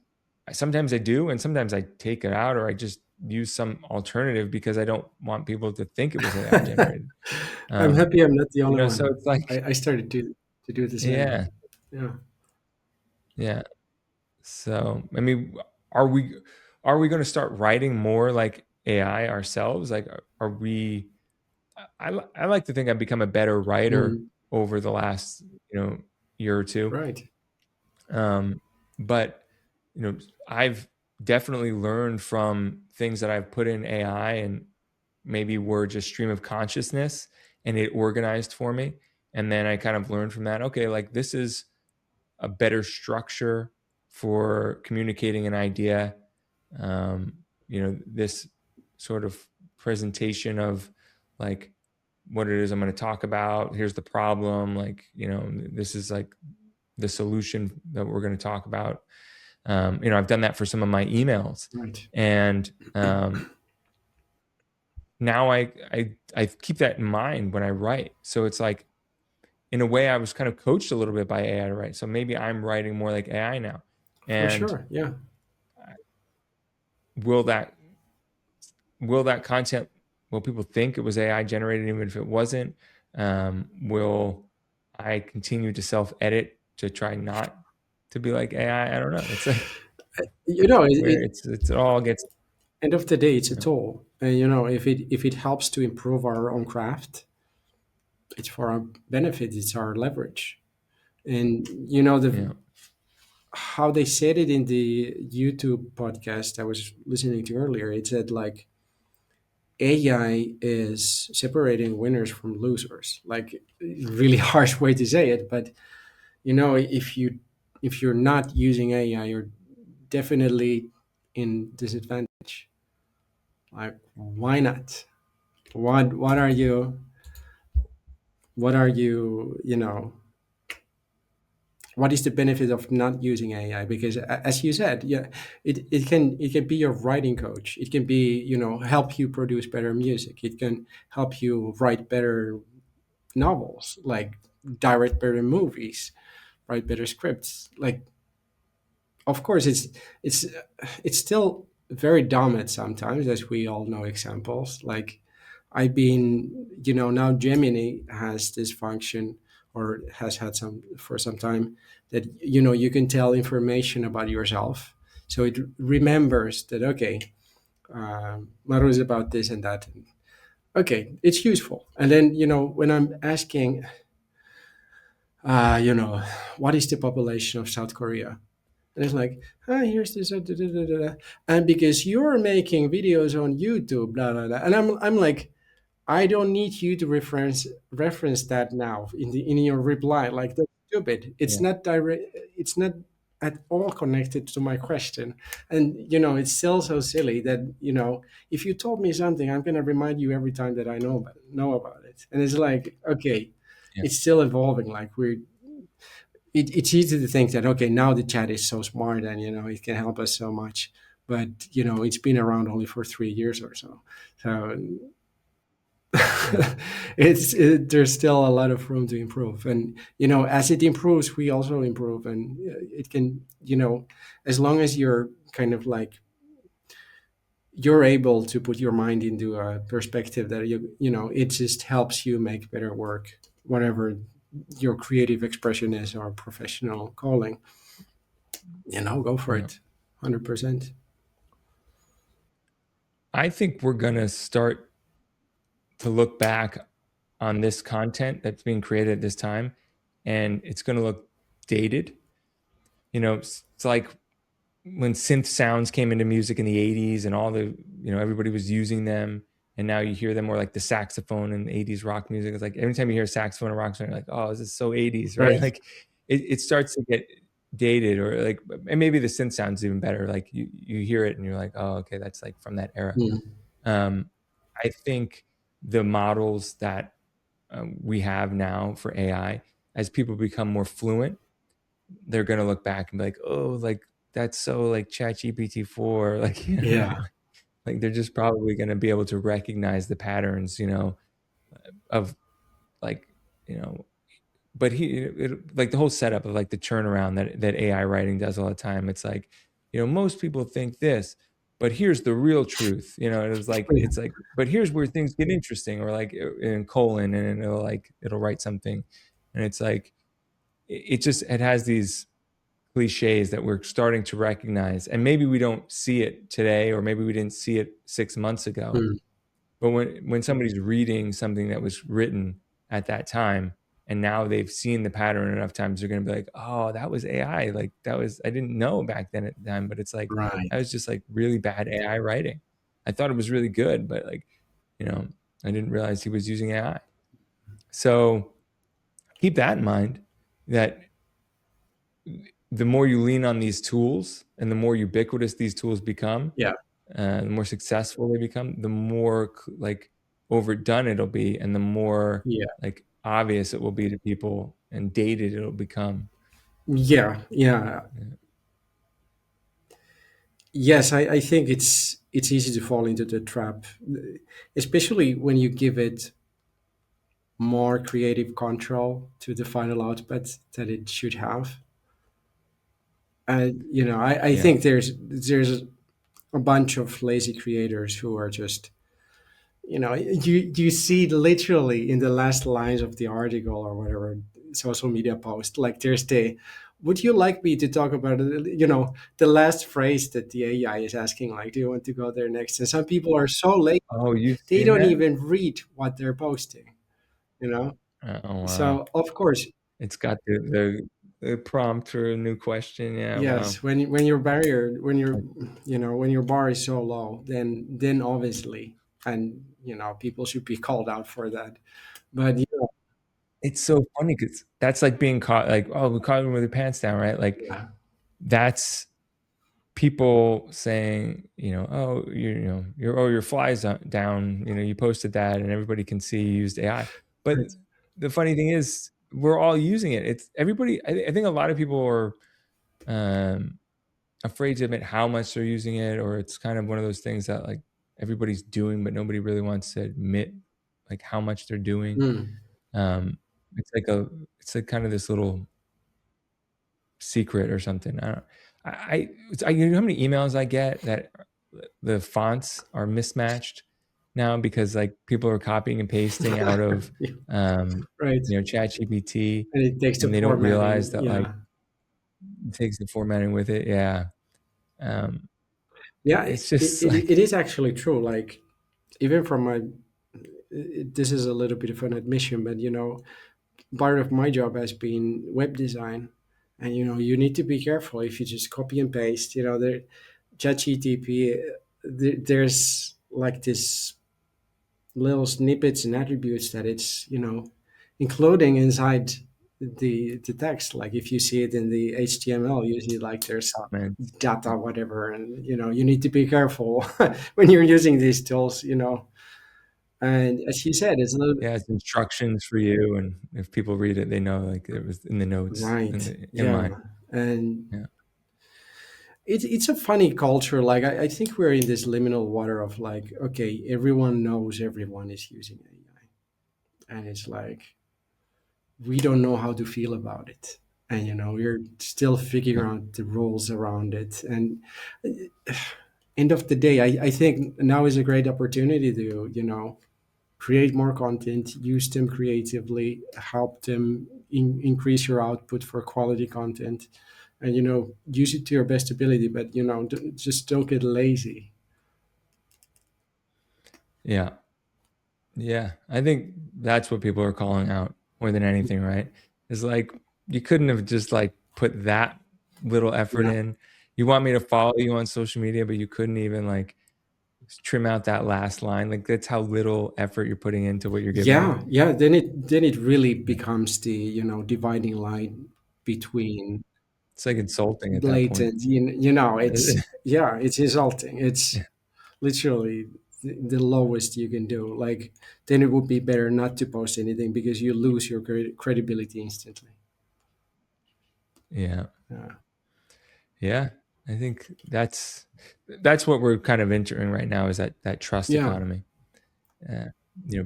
sometimes I do, and sometimes I take it out, or I just use some alternative because I don't want people to think it was AI generated. I'm happy I'm not the only So one. it's like, I started to do the same. yeah, Yeah. yeah. So, I mean, are we going to start writing more like AI ourselves? Like, are we? I like to think I've become a better writer Mm. over the last year or two. Right. But I've definitely learned from things that I've put in AI, and maybe were just stream of consciousness, and it organized for me. And then I kind of learned from that. Okay, like this is a better structure for communicating an idea. This sort of presentation of like what it is I'm going to talk about. Here's the problem. Like, this is like the solution that we're going to talk about. I've done that for some of my emails, Right. and now I keep that in mind when I write. So it's like, in a way, I was kind of coached a little bit by AI to write. So maybe I'm writing more like AI now. For And sure. Yeah. will that content, will people think it was AI generated even if it wasn't? Will I continue to self edit to try not to be like AI? I don't know. It's like You know, where it all gets, end of the day, it's a you know, tool. And if it helps to improve our own craft, it's for our benefit. It's our leverage. And you the know, how they said it in the YouTube podcast I was listening to earlier. It said like AI is separating winners from losers. Like, really harsh way to say it, but if you're not using AI, you're definitely in disadvantage. Like, why not? What are you? What are you? What is the benefit of not using AI? Because as you said, yeah, it can be your writing coach. It can be help you produce better music. It can help you write better novels, like direct better movies, write better scripts. Like, of course, it's it's still very dumb at sometimes, as we all know examples. Like, I've been, now Gemini has this function, or has had some for some time, that you can tell information about yourself, so it remembers that, okay, Maru is about this and that. Okay, it's useful. And then when I'm asking, what is the population of South Korea? And it's like, here's this, da, da, da, da, da. And because you're making videos on YouTube, blah blah blah. And I'm like, I don't need you to reference that now in your reply. Like, that's stupid. It's yeah, not direct. It's not at all connected to my question. And it's still so silly that if you told me something, I'm gonna remind you every time that I know about it. And it's like, okay, yeah, it's still evolving. Like, it's easy to think that, okay, now the chat is so smart and it can help us so much, but it's been around only for 3 years or so. So yeah, there's still a lot of room to improve, and as it improves, we also improve. And it can, as long as you're kind of like, you're able to put your mind into a perspective that it just helps you make better work, whatever your creative expression is or professional calling. Go for yeah. it. 100%. I think we're gonna start to look back on this content that's being created at this time, and it's gonna look dated. It's like when synth sounds came into music in the 80s and all the, everybody was using them, and now you hear them more like the saxophone in 80s rock music. It's like every time you hear a saxophone or rock song, you're like, oh, this is so 80s, right? Right. Like it starts to get dated, or like, and maybe the synth sounds even better. Like you hear it and you're like, oh, okay, that's like from that era. Mm. um, I think the models that we have now for AI, as people become more fluent, they're gonna look back and be like, oh, like that's so like ChatGPT 4, like, Yeah. like they're just probably gonna be able to recognize the patterns, of like, you know, but like the whole setup of like the turnaround that AI writing does all the time. It's like, most people think this, but here's the real truth. And Yeah. it's like, but here's where things get interesting, or like in colon, and it'll write something, and it's like it has these cliches that we're starting to recognize, and maybe we don't see it today, or maybe we didn't see it 6 months ago, Mm. but when somebody's reading something that was written at that time, and now they've seen the pattern enough times, they're going to be like, oh, that was AI. Like I didn't know back then at the time, but it's like, Right. that was just like really bad AI writing. I thought it was really good, but like, you know, I didn't realize he was using AI. So keep that in mind, that the more you lean on these tools and the more ubiquitous these tools become, Yeah. the more successful they become, the more like overdone it'll be, and the more Yeah. like obvious it will be to people and dated it'll become. Yeah. Yeah. Yeah. Yes, I think it's easy to fall into the trap, especially when you give it more creative control to the final output that it should have. And I Yeah. think there's a bunch of lazy creators who are just, you see literally in the last lines of the article or whatever social media post, like there's the, would you like me to talk about it, the last phrase that the AI is asking, like, do you want to go there next? And some people are so late, Oh, you've they seen don't that? even read what they're posting, you know Oh, wow. so of course. It's got the prompt for a new question. Yeah, wow. Yes, when your barrier, when your bar is so low, then obviously, and people should be called out for that. But It's so funny because that's like being caught, like, oh, we caught him with their pants down, right? Like, yeah, that's people saying, oh, your fly's down, you posted that and everybody can see you used AI. But right. the funny thing is, we're all using it. It's everybody. I think a lot of people are um, afraid to admit how much they're using it, or it's kind of one of those things that like everybody's doing, but nobody really wants to admit like how much they're doing. Mm. Um, it's like it's like kind of this little secret or something. I don't. You know how many emails I get that the fonts are mismatched now because like people are copying and pasting out of um, Right. ChatGPT, And it takes the and they don't realize formatting. that like Yeah. it takes the formatting with it. Yeah, um, Yeah, it's it, just it, like it is actually true. Like, even from my, this is a little bit of an admission, but part of my job has been web design. And you need to be careful if you just copy and paste. There, ChatGTP, there's like this little snippets and attributes that it's including inside the text. Like if you see it in the HTML, you see like there's comments. data whatever, and you need to be careful when you're using these tools. And as you said, it's a little Yeah, it's instructions for you, and if people read it, they know like it was in the notes in right. the inline. Yeah. And Yeah, it's a funny culture. Like I think we're in this liminal water of like, okay, everyone knows everyone is using AI, and it's like we don't know how to feel about it, and we're still yeah, figuring out the rules around it. And end of the day, I think now is a great opportunity to create more content, use them creatively, help them increase your output for quality content, and use it to your best ability. But just don't get lazy. yeah, yeah. I think that's what people are calling out more than anything, right? Is like you couldn't have just like put that little effort Yeah, in. You want me to follow you on social media, but you couldn't even like trim out that last line. Like that's how little effort you're putting into what you're giving it. yeah. Then it really Yeah. becomes the dividing line between It's like insulting at that point. blatant. It's, yeah, it's insulting. It's Yeah. literally the lowest you can do. Like, then it would be better not to post anything because you lose your credibility instantly. Yeah. Yeah, Yeah, I think that's what we're kind of entering right now is that trust yeah, economy. Uh,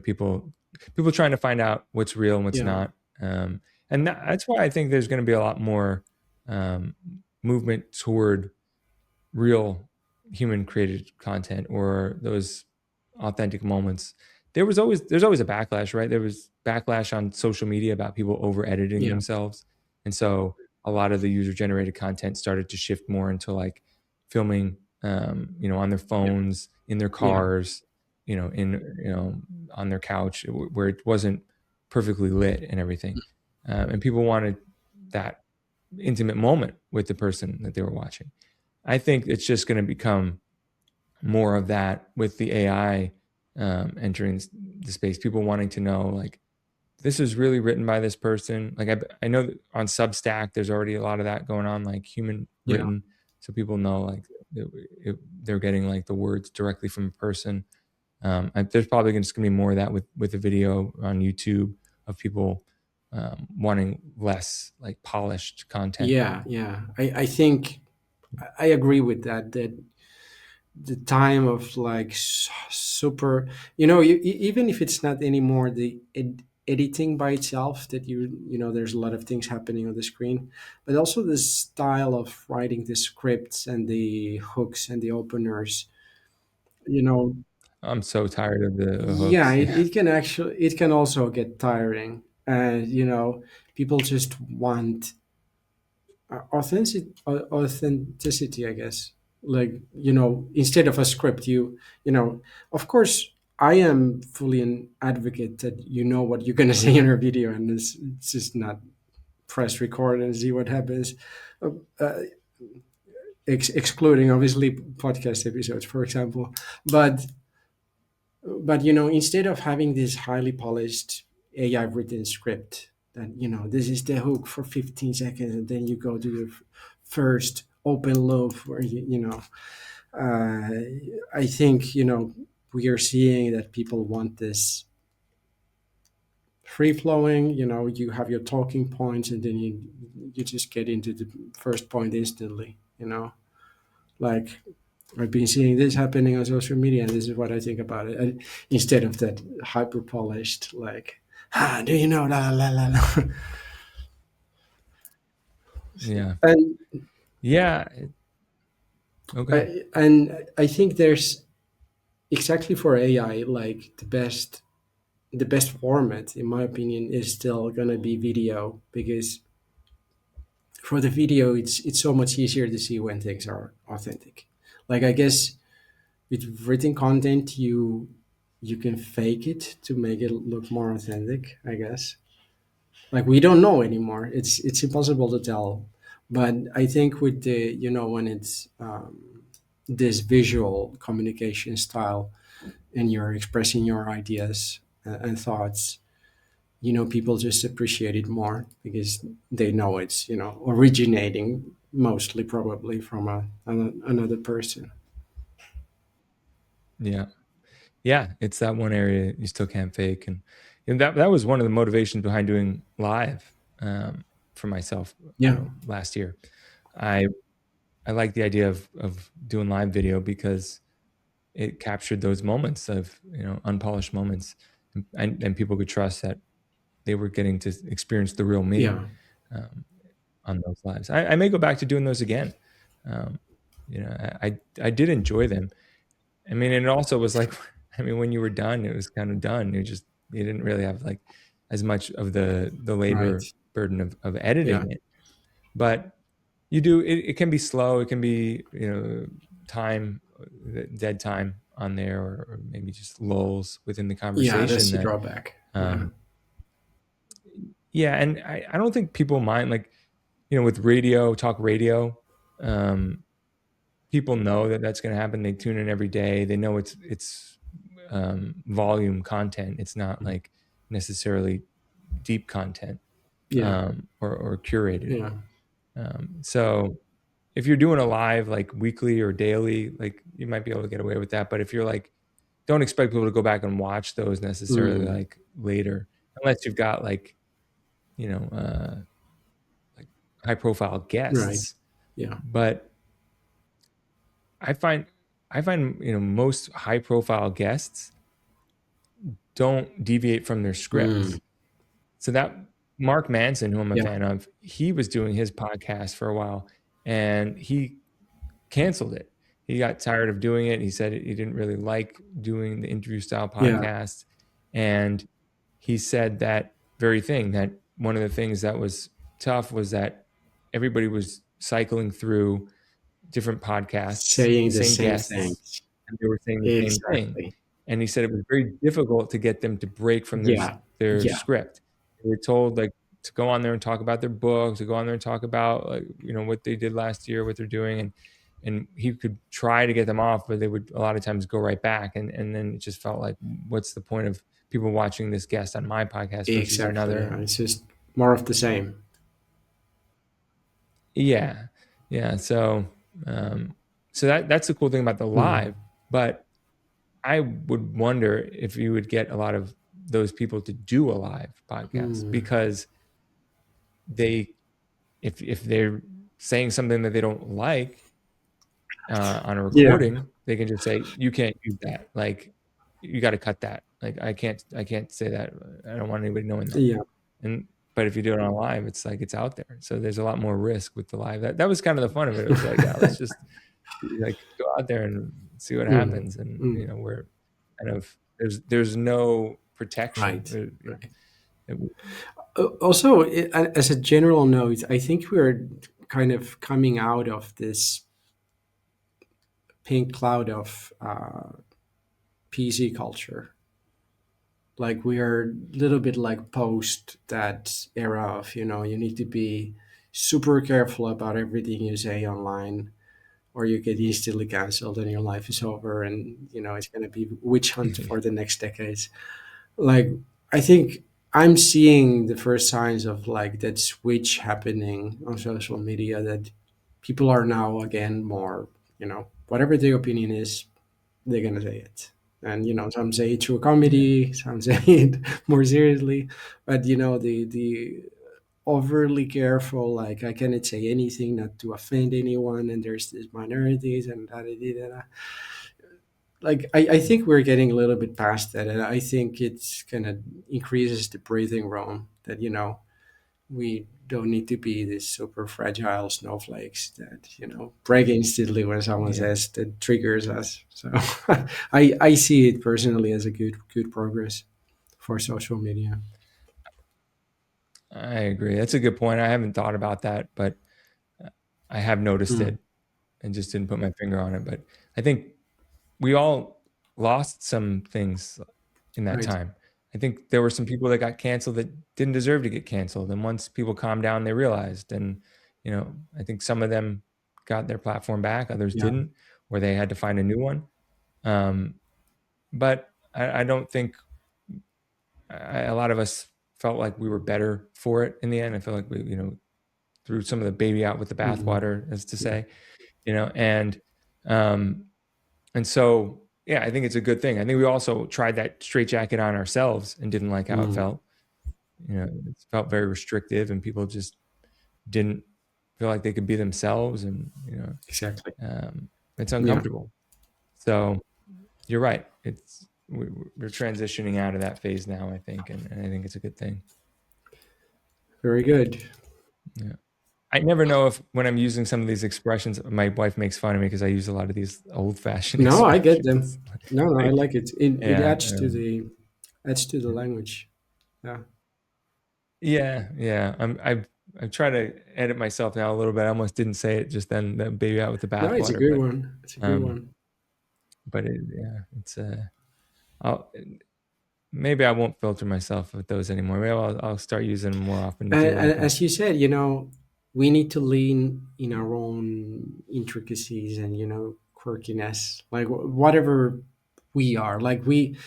people trying to find out what's real and what's yeah, not, and that's why I think there's going to be a lot more um, movement toward real human created content or those authentic moments. There's always a backlash, right? There was backlash on social media about people over editing yeah, themselves. And so a lot of the user generated content started to shift more into like filming on their yeah, phones, in their yeah, cars, on their couch where it wasn't perfectly lit and everything. And people wanted that intimate moment with the person that they were watching. I think it's just going to become more of that with the AI entering the space. People wanting to know like this is really written by this person. Like I know that on Substack, there's already a lot of that going on, like human yeah, written, so people know like they're getting like the words directly from a person. There's probably just going to be more of that with the video on YouTube of people wanting less like polished content. yeah, yeah. I think I agree with that. That the time of like super, even if it's not anymore the editing by itself, that there's a lot of things happening on the screen, but also the style of writing the scripts and the hooks and the openers, you know I'm so tired of the yeah, hooks. Yeah. it can also get tiring, and people just want authenticity, I guess. Like, instead of a script, of course, I am fully an advocate that what you're going to say in your video, and it's just not press record and see what happens. Uh, uh, excluding obviously podcast episodes, for example. But instead of having this highly polished AI written script that this is the hook for 15 seconds, and then you go to the first open loop where I think we are seeing that people want this free flowing. You have your talking points, and then you just get into the first point instantly. Like, I've been seeing this happening on social media, and this is what I think about it. And instead of that hyper polished, like, do you know, la la la la. Yeah. and Yeah. Okay. I think there's exactly for AI, like the best format, in my opinion, is still gonna be video, because for the video, it's so much easier to see when things are authentic. Like, I guess with written content, you can fake it to make it look more authentic, I guess. Like, we don't know anymore, it's impossible to tell. But I think with the when it's this visual communication style, and you're expressing your ideas and thoughts, people just appreciate it more, because they know it's originating mostly probably from another person. Yeah. Yeah. It's that one area you still can't fake. And that was one of the motivations behind doing live for myself, Yeah, last year. I I like the idea of doing live video because it captured those moments of, unpolished moments, and people could trust that they were getting to experience the real me, yeah, um, on those lives. I may go back to doing those again. Um, I did enjoy them. I mean, and it also was like, I mean, when you were done, it was kind of done. You didn't really have like as much of the right, labor burden of yeah, editing it, but you do. It can be slow. It can be, time, dead time on there, or maybe just lulls within the yeah, conversation that's the that, drawback. Yeah, um, yeah. And I don't think people mind, like, with radio, talk radio, um, people know that that's going to happen. They tune in every day. They know it's volume content. It's not like necessarily deep content, yeah, or curated. yeah, So if you're doing a live like weekly or daily, like, you might be able to get away with that. But if you're like, don't expect people to go back and watch those necessarily mm, like later, unless you've got like, you know, uh, like high profile right, guests. yeah, But I find, most high profile guests don't deviate from their mm, scripts. So that Mark Manson, who I'm a yeah, fan of, he was doing his podcast for a while, and he canceled it. He got tired of doing it. He said he didn't really like doing the interview style yeah, podcast. And he said that very thing, that one of the things that was tough was that everybody was cycling through different podcasts, the saying the same same guests, things, and they were saying the same thing. exactly. And he said it was very difficult to get them to break from Yeah, their yeah, script. They were told like to go on there and talk about their book, to go on there and talk about, like, what they did last year, what they're doing, and he could try to get them off, but they would a lot of times go right back, and then it just felt like, what's the point of people watching this guest on my podcast versus exactly. another? Yeah, it's just more of the same. Yeah, yeah. Um, so that's the cool thing about the Mm, live. But I would wonder if you would get a lot of those people to do a live podcast, mm, because they, if they're saying something that they don't like, on a Yeah. recording, they can just say, you can't use that. Like, you got to cut that. Like, I can't say that. I don't want anybody knowing that. Yeah. And but if you do it on live, it's like it's out there. So there's a lot more risk with the live. That was kind of the fun of it. It was like, yeah, let's just like go out there and see what Mm, happens. And mm. we're kind of there's no protection. Right. Right. It- Also, as a general note, I think we're kind of coming out of this pink cloud of PC culture. Like we are a little bit like post that era of, you need to be super careful about everything you say online, or you get instantly canceled and your life is over, and it's going to be witch hunt for the next decades. Like, I think I'm seeing the first signs of like that switch happening on social media, that people are now again more, whatever their opinion is, they're gonna say it. And some say it through yeah, comedy, some say it more seriously. But the overly careful, like I cannot say anything not to offend anyone, and there's these minorities and da da da da. Like I think we're getting a little bit past that, and I think it's kind of increases the breathing room, that we don't need to be these super fragile snowflakes that break instantly when someone yeah. says that triggers us. So I see it personally as a good progress for social media. I agree. That's a good point. I haven't thought about that, but I have noticed Mm, it and just didn't put my finger on it. But I think we all lost some things in that right. time. I think there were some people that got canceled that didn't deserve to get canceled. And once people calmed down, they realized. And, I think some of them got their platform back, others Yeah. didn't, or they had to find a new one. But I don't think a lot of us felt like we were better for it in the end. I feel like we, threw some of the baby out with the Hmm. bathwater, as to Yeah. say, and um, and so, yeah, I think it's a good thing. I think we also tried that straitjacket on ourselves and didn't like how it Mm, felt. It felt very restrictive, and people just didn't feel like they could be themselves, and exactly. it's Yeah. uncomfortable. So you're right. We're transitioning out of that phase now, I think, and I think it's a good thing. Very good. Yeah. I never know if when I'm using some of these expressions, my wife makes fun of me because I use a lot of these old-fashioned No, I get them. expressions. No, no, I Like, like it. It yeah, adds to the language. Yeah. yeah. I try to edit myself now a little bit. I almost didn't say it just then, the baby out with the No, it's a bathwater, good one. It's a good um, one. yeah, it's I'll maybe I won't filter myself with those anymore. Maybe I'll start using them more often to feel And like as you said, we need to lean in our own intricacies and quirkiness, like whatever we are. Like we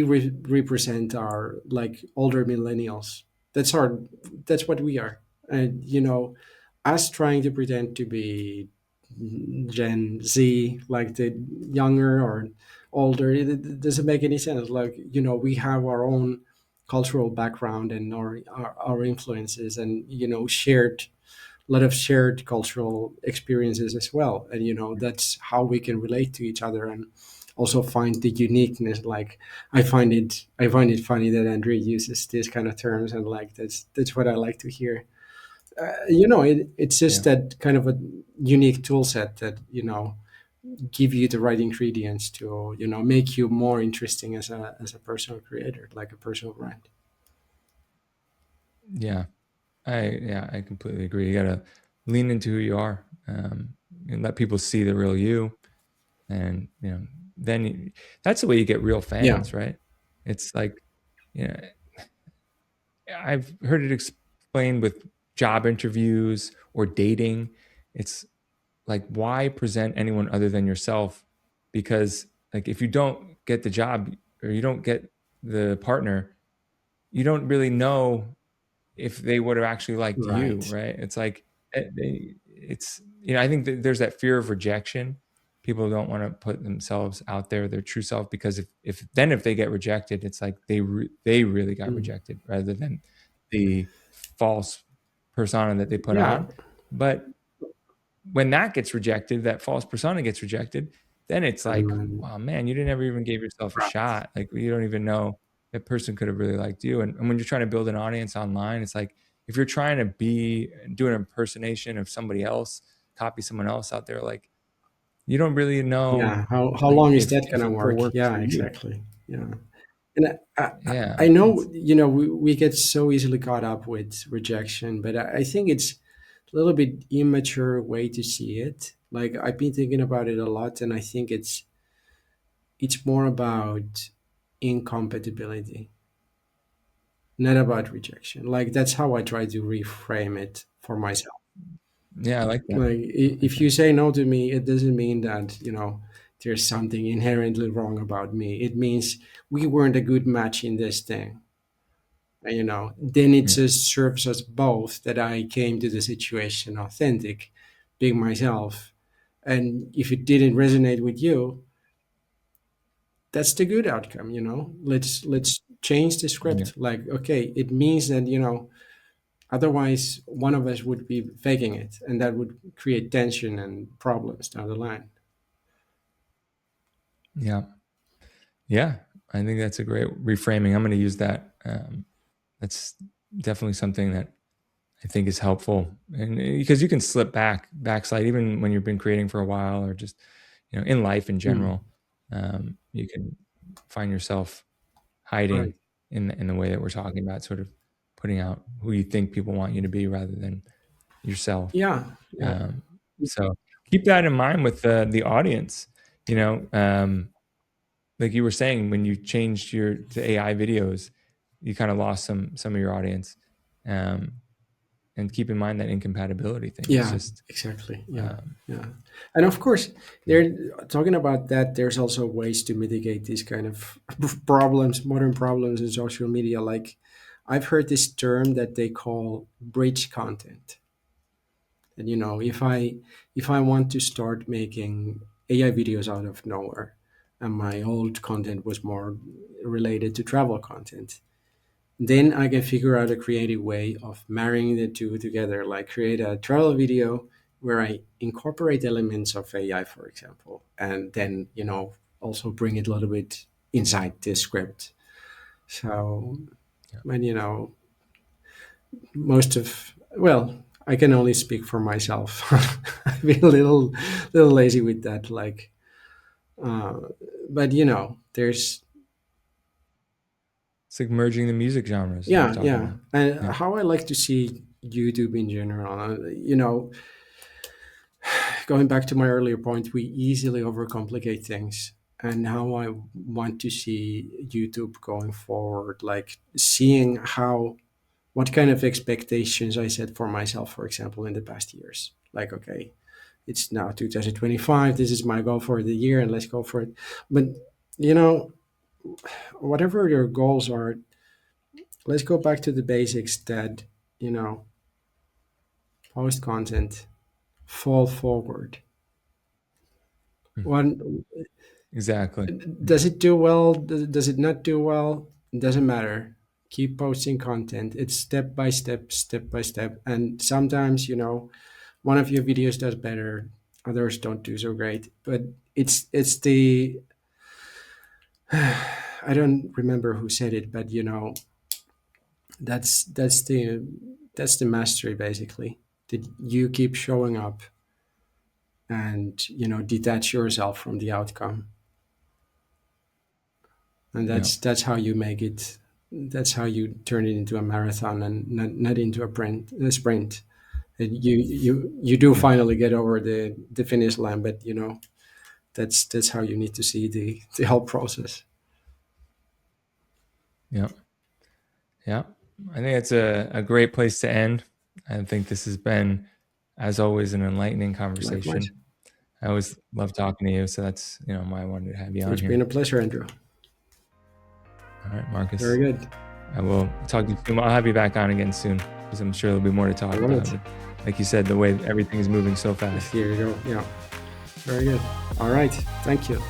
represent our like older millennials. That's what we are. And us trying to pretend to be Gen Z, like the younger or older, it doesn't make any sense. Like we have our own cultural background and our influences, and shared a lot of shared cultural experiences as well, and that's how we can relate to each other and also find the uniqueness. Like I find it funny that Andre uses these kind of terms, and like that's what I like to hear. It's just yeah, that kind of a unique tool set that give you the right ingredients to make you more interesting as a personal creator, like a personal brand. yeah. I completely agree. You gotta lean into who you are, and let people see the real you, and then that's the way you get real Yeah. fans, right? It's like, you know, I've heard it explained with job interviews or dating. It's like, why present anyone other than yourself? Because, like, if you don't get the job or you don't get the partner, you don't really know if they would have actually liked you, Right. right? It's like, it's, I think that there's that fear of rejection. People don't want to put themselves out there, their true self, because if they get rejected, it's like they really got Mm. rejected rather than the false persona that they put Yeah. on. But when that gets rejected, that false persona gets rejected, then it's like, Um, wow, man, you never even gave yourself a shot. Like, you don't even know that person could have really liked you. And when you're trying to build an audience online, it's like, if you're trying to do an impersonation of somebody else, copy someone else out there, like, you don't really know, yeah, how like, long is if that gonna it will work? work Yeah, for you. exactly. Yeah. And Yeah. I know, we get so easily caught up with rejection, but I think it's a little bit immature way to see it. Like, I've been thinking about it a lot, and I think it's more about incompatibility, not about rejection. Like, that's how I try to reframe it for myself. Yeah, I like that. Like, Like if you say no to me, it doesn't mean that there's something inherently wrong about me. It means we weren't a good match in this thing. Then it yeah. just serves us both that I came to the situation authentic, being myself. And if it didn't resonate with you, that's the good outcome. Let's change the Yeah. script. Like, okay, it means that, otherwise one of us would be faking it, and that would create tension and problems down the line. Yeah. Yeah. I think that's a great reframing. I'm going to use that. That's definitely something that I think is helpful, and because you can backslide, even when you've been creating for a while, or just in life in Mm, general. You can find yourself hiding right. in the way that we're talking about, sort of putting out who you think people want you to be rather than yourself. Yeah. Yeah. So keep that in mind with the audience. You know, like you were saying, when you changed to AI videos, you kind of lost some of your audience. Um, and keep in mind that incompatibility thing is Yeah, just exactly. Yeah, um, yeah. And of course, yeah, they're talking about that. There's also ways to mitigate these kind of problems, modern problems in social media. Like, I've heard this term that they call bridge content. And if I want to start making AI videos out of nowhere, and my old content was more related to travel content, then I can figure out a creative way of marrying the two together, like create a travel video where I incorporate elements of AI, for example, and then, also bring it a little bit inside the script. So, yeah, when, well, I can only speak for myself. I've been a little lazy with that. Like, uh, but there's it's like merging the music genres we were yeah, talking yeah. about. And Yeah, how I like to see YouTube in general, going back to my earlier point, we easily overcomplicate things. And how I want to see YouTube going forward, like seeing what kind of expectations I set for myself, for example, in the past years. Like, okay, it's now 2025. This is my goal for the year, and let's go for it. But, you know, whatever your goals are, let's go back to the basics that, post content, fall forward. mm, One, exactly. Yeah, does it do well? Does it not do well? It doesn't matter. Keep posting content. It's step by step. And sometimes, one of your videos does better, others don't do so great. But it's the I don't remember who said it, but that's the mastery, basically. That you keep showing up and detach yourself from the outcome, and yeah, that's how you make it. That's how you turn it into a marathon and not into a sprint. And you do yeah, finally get over the finish line, but that's how you need to see the whole process. yeah, yeah. I think it's a great place to end. I think this has been, as always, an enlightening Likewise, conversation. I always love talking to you, so that's why I wanted to have you on it's been here. a pleasure, Andrew. All right, Very Marcus. good. I will talk to you soon. I'll have you back on again soon because I'm sure there'll be more to I talk love about. it. But like you said, the way everything is moving so fast. Here you go. Yeah, very good. All right. Thank you.